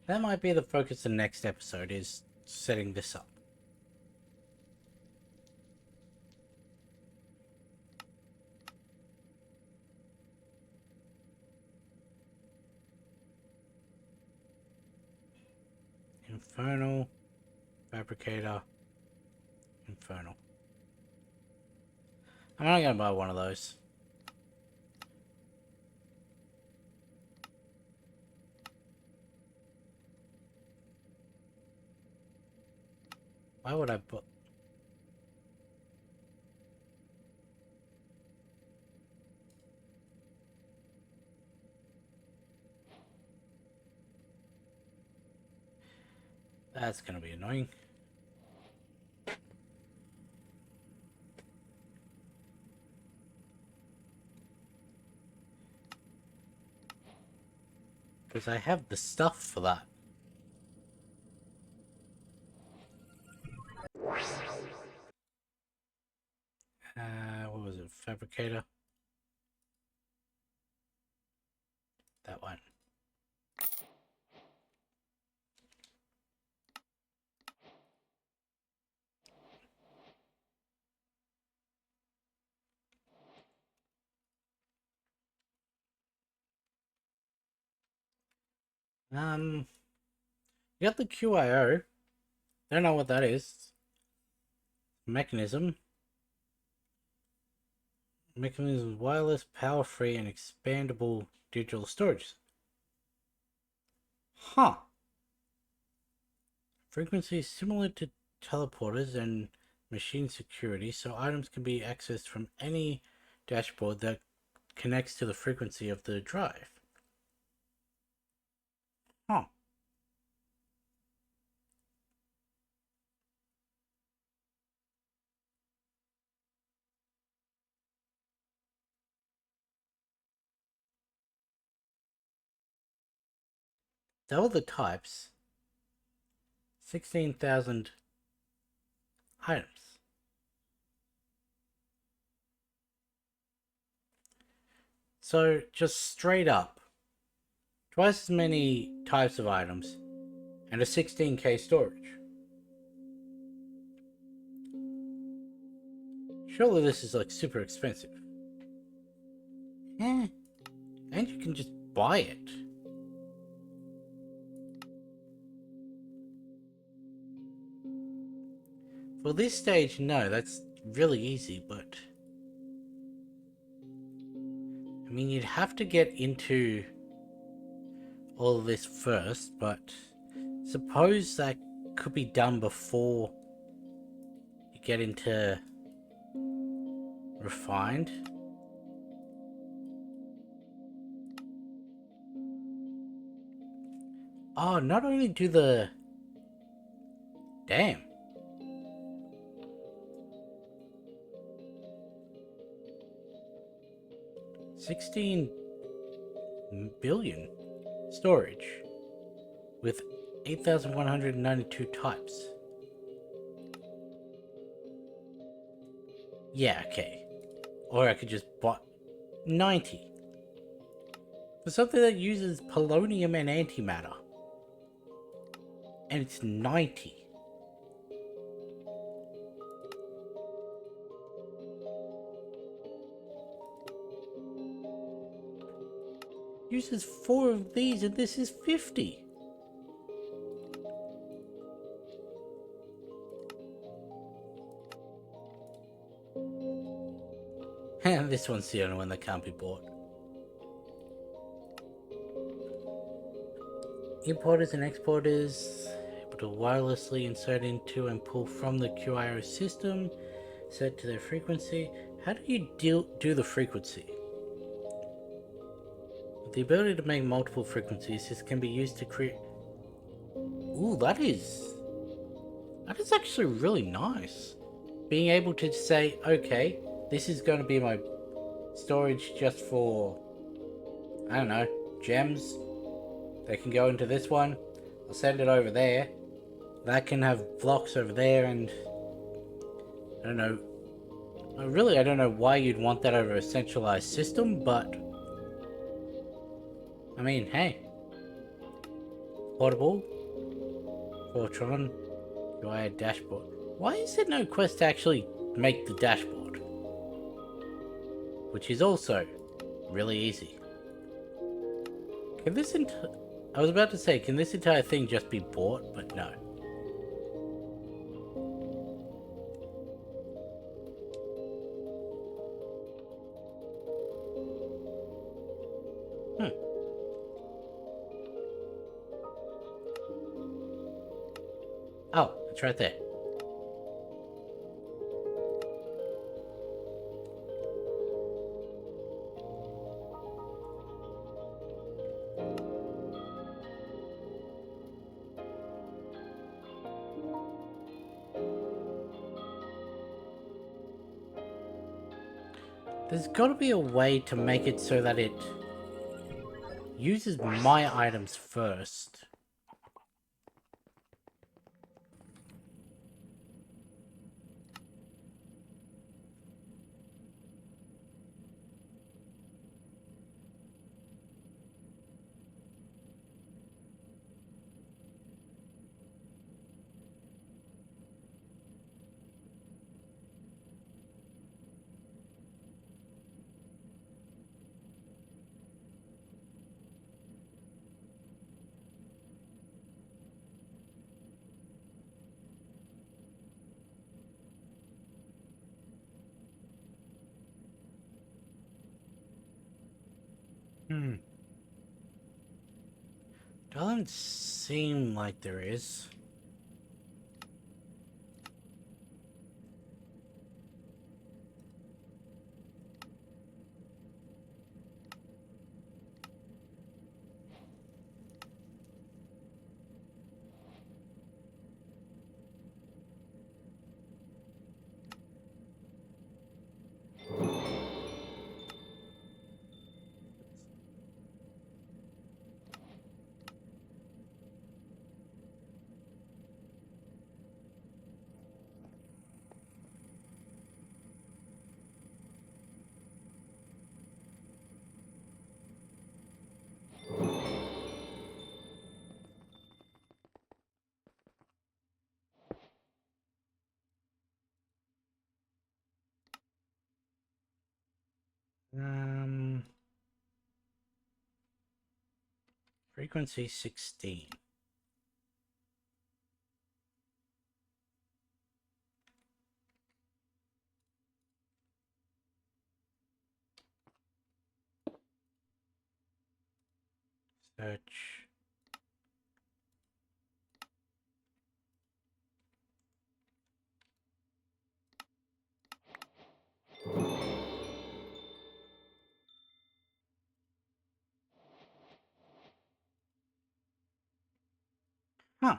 That might be the focus of the next episode, is setting this up. Infernal, Fabricator, Infernal. I'm only gonna buy one of those. Why would I put... That's gonna be annoying. Because I have the stuff for that. What was it? Fabricator? That one. You got the QIO. Don't know what that is. Mechanism. Mechanism wireless, power free, and expandable digital storage. Huh. Frequency similar to teleporters and machine security, so items can be accessed from any dashboard that connects to the frequency of the drive. Huh. So all the types, 16,000 items. So just straight up, twice as many types of items and a 16K storage. Surely this is like super expensive. Eh, and you can just buy it. For this stage, no, that's really easy, but I mean, you'd have to get into all of this first, but suppose that could be done before you get into refined. Oh, not only do the... Damn. 16 billion storage with 8,192 types. Yeah, okay. Or I could just buy 90. For something that uses polonium and antimatter. And it's 90. Uses 4 of these and this is 50. And this one's the only one that can't be bought. Importers and exporters able to wirelessly insert into and pull from the QIO system, set to their frequency. How do you do the frequency? With the ability to make multiple frequencies, this can be used to create... Ooh, that is actually really nice. Being able to say, okay, this is going to be my storage just for, I don't know, gems. They can go into this one. I'll send it over there. That can have blocks over there, and I don't know. I don't know why you'd want that over a centralized system, but I mean, hey. Portable. Fortron. UI dashboard. Why is there no quest to actually make the dashboard? Which is also really easy. Can this I was about to say, can this entire thing just be bought? But no. Oh, it's right there. There's got to be a way to make it so that it uses my items first. Doesn't seem like there is. Um, frequency 16. Search. Huh.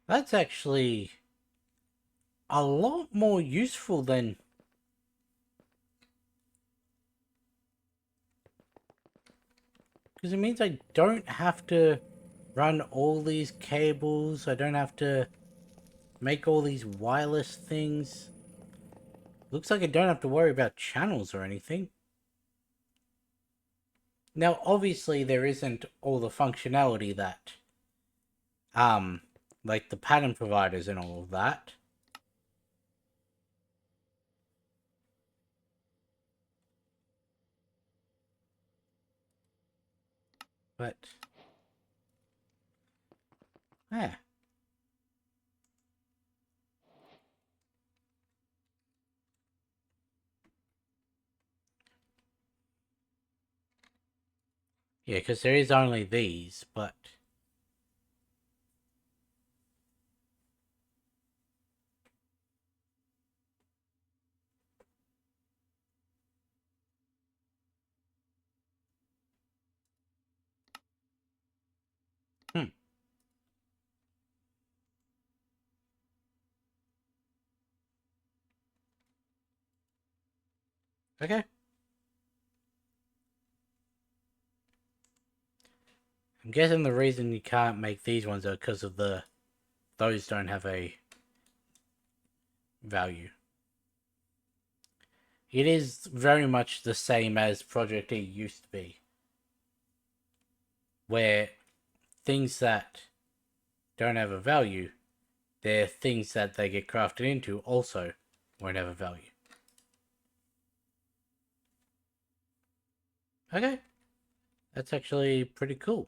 That's actually a lot more useful than... Because it means I don't have to run all these cables. I don't have to make all these wireless things. Looks like I don't have to worry about channels or anything. Now, obviously, there isn't all the functionality that, like the pattern providers and all of that. But, yeah. Yeah, because there is only these, but... Hmm. Okay. I'm guessing the reason you can't make these ones are because of the... Those don't have a value. It is very much the same as Project E used to be, where things that don't have a value, they're things that they get crafted into also won't have a value. Okay, that's actually pretty cool.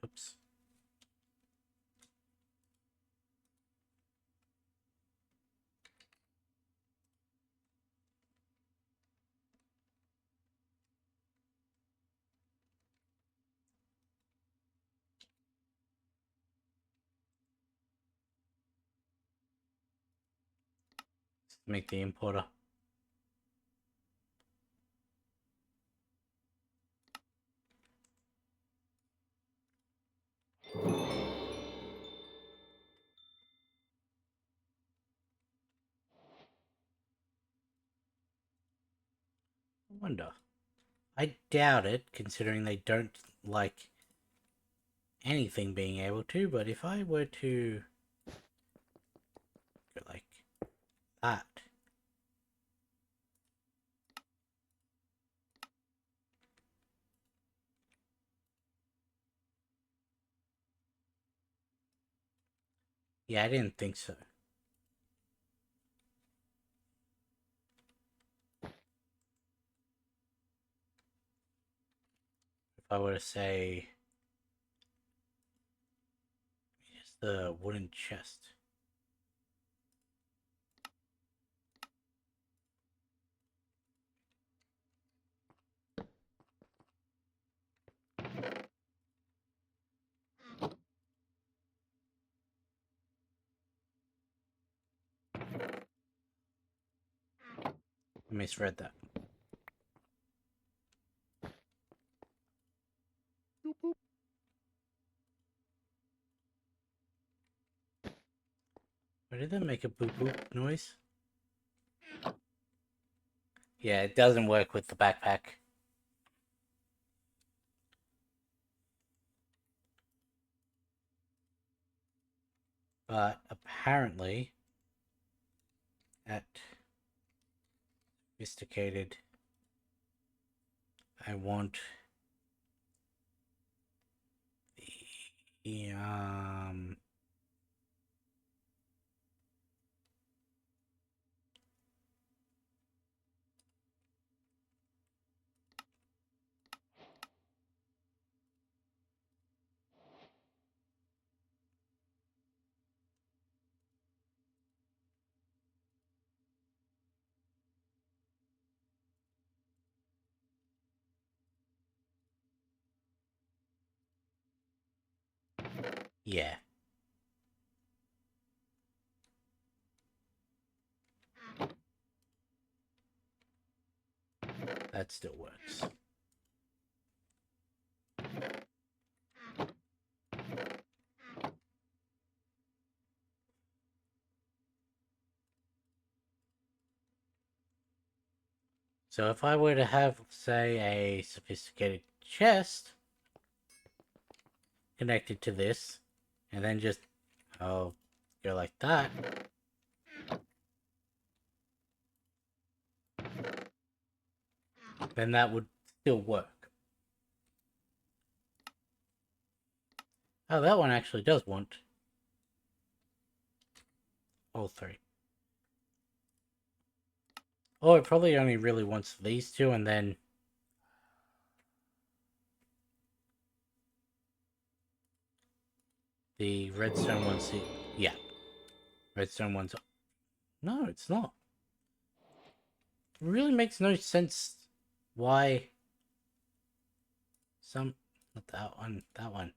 Oops. Make the importer. I wonder. I doubt it, considering they don't like anything being able to, but if I were to go like that. Yeah, I didn't think so. If I were to say, here's the wooden chest. I misread that. Why did that make a boop boop noise? Yeah, it doesn't work with the backpack. But apparently, at sophisticated, I want the Yeah, that still works. So if I were to have, say, a sophisticated chest connected to this, and then just, oh, go like that, then that would still work. Oh, that one actually does want all three. Oh, it probably only really wants these two, and then the redstone one's here. Yeah, redstone one's... No, it's not. It really makes no sense why some... Not that one, that one.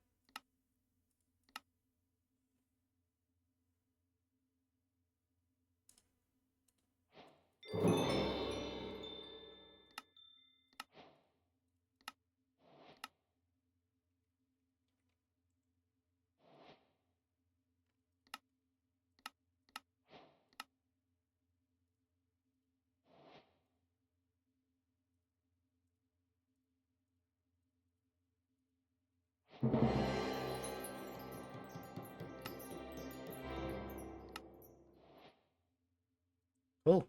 Cool.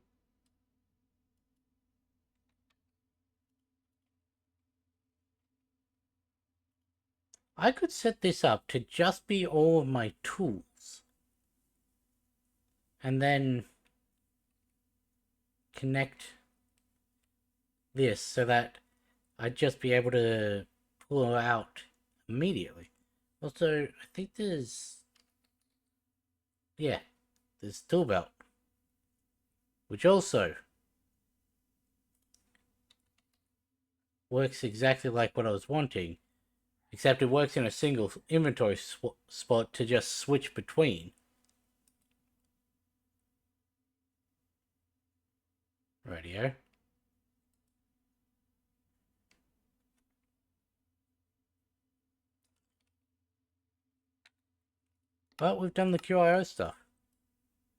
I could set this up to just be all of my tools. And then connect this so that I'd just be able to pull out immediately. Also, I think there's... Yeah, there's tool belt. Which also works exactly like what I was wanting. Except it works in a single inventory spot to just switch between. Radio. But we've done the QIO stuff.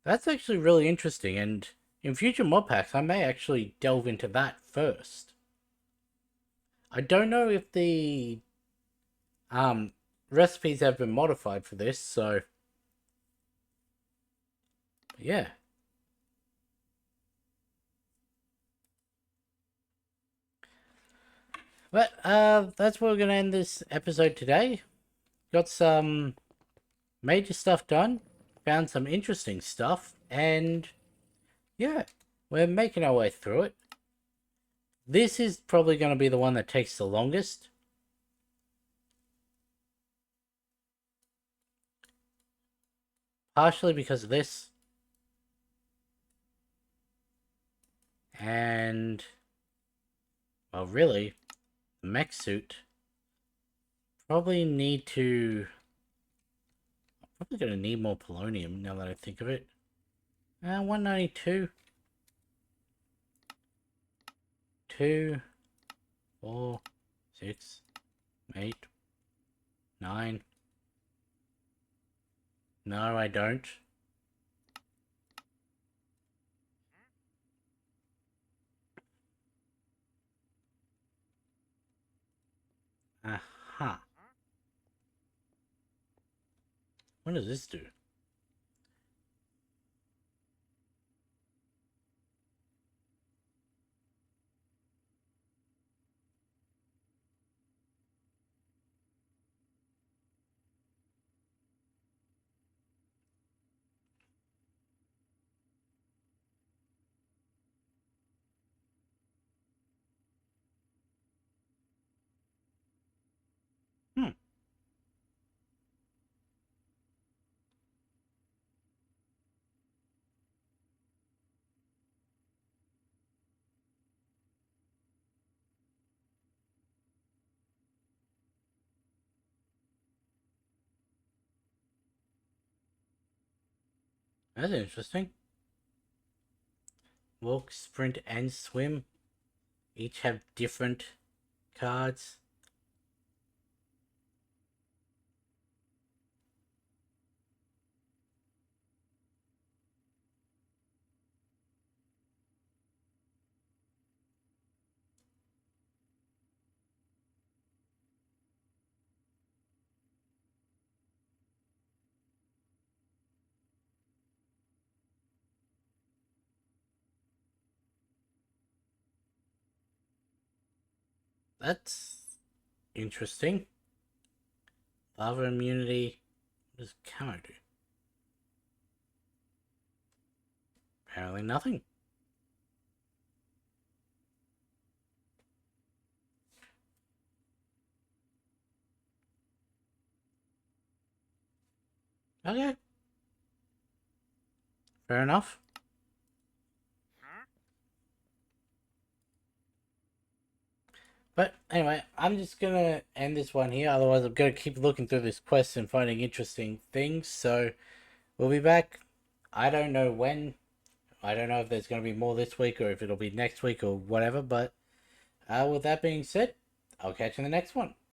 That's actually really interesting, and in future mod packs, I may actually delve into that first. I don't know if the recipes have been modified for this, so yeah. But that's where we're gonna end this episode today. Got some major stuff done, found some interesting stuff, and yeah, we're making our way through it. This is probably going to be the one that takes the longest. Partially because of this. And, well, really, the mech suit. Probably need to... I'm probably going to need more polonium now that I think of it. 192. 2, 4, 6, 8, 9. No, I don't. Aha. What does this do? Hmm. That's interesting. Walk, sprint, and swim each have different cards. That's interesting. Lava immunity. What does camo do? Apparently nothing. Okay, fair enough. But anyway, I'm just gonna end this one here. Otherwise, I'm gonna keep looking through this quest and finding interesting things. So we'll be back. I don't know when. I don't know if there's gonna be more this week or if it'll be next week or whatever. But with that being said, I'll catch you in the next one.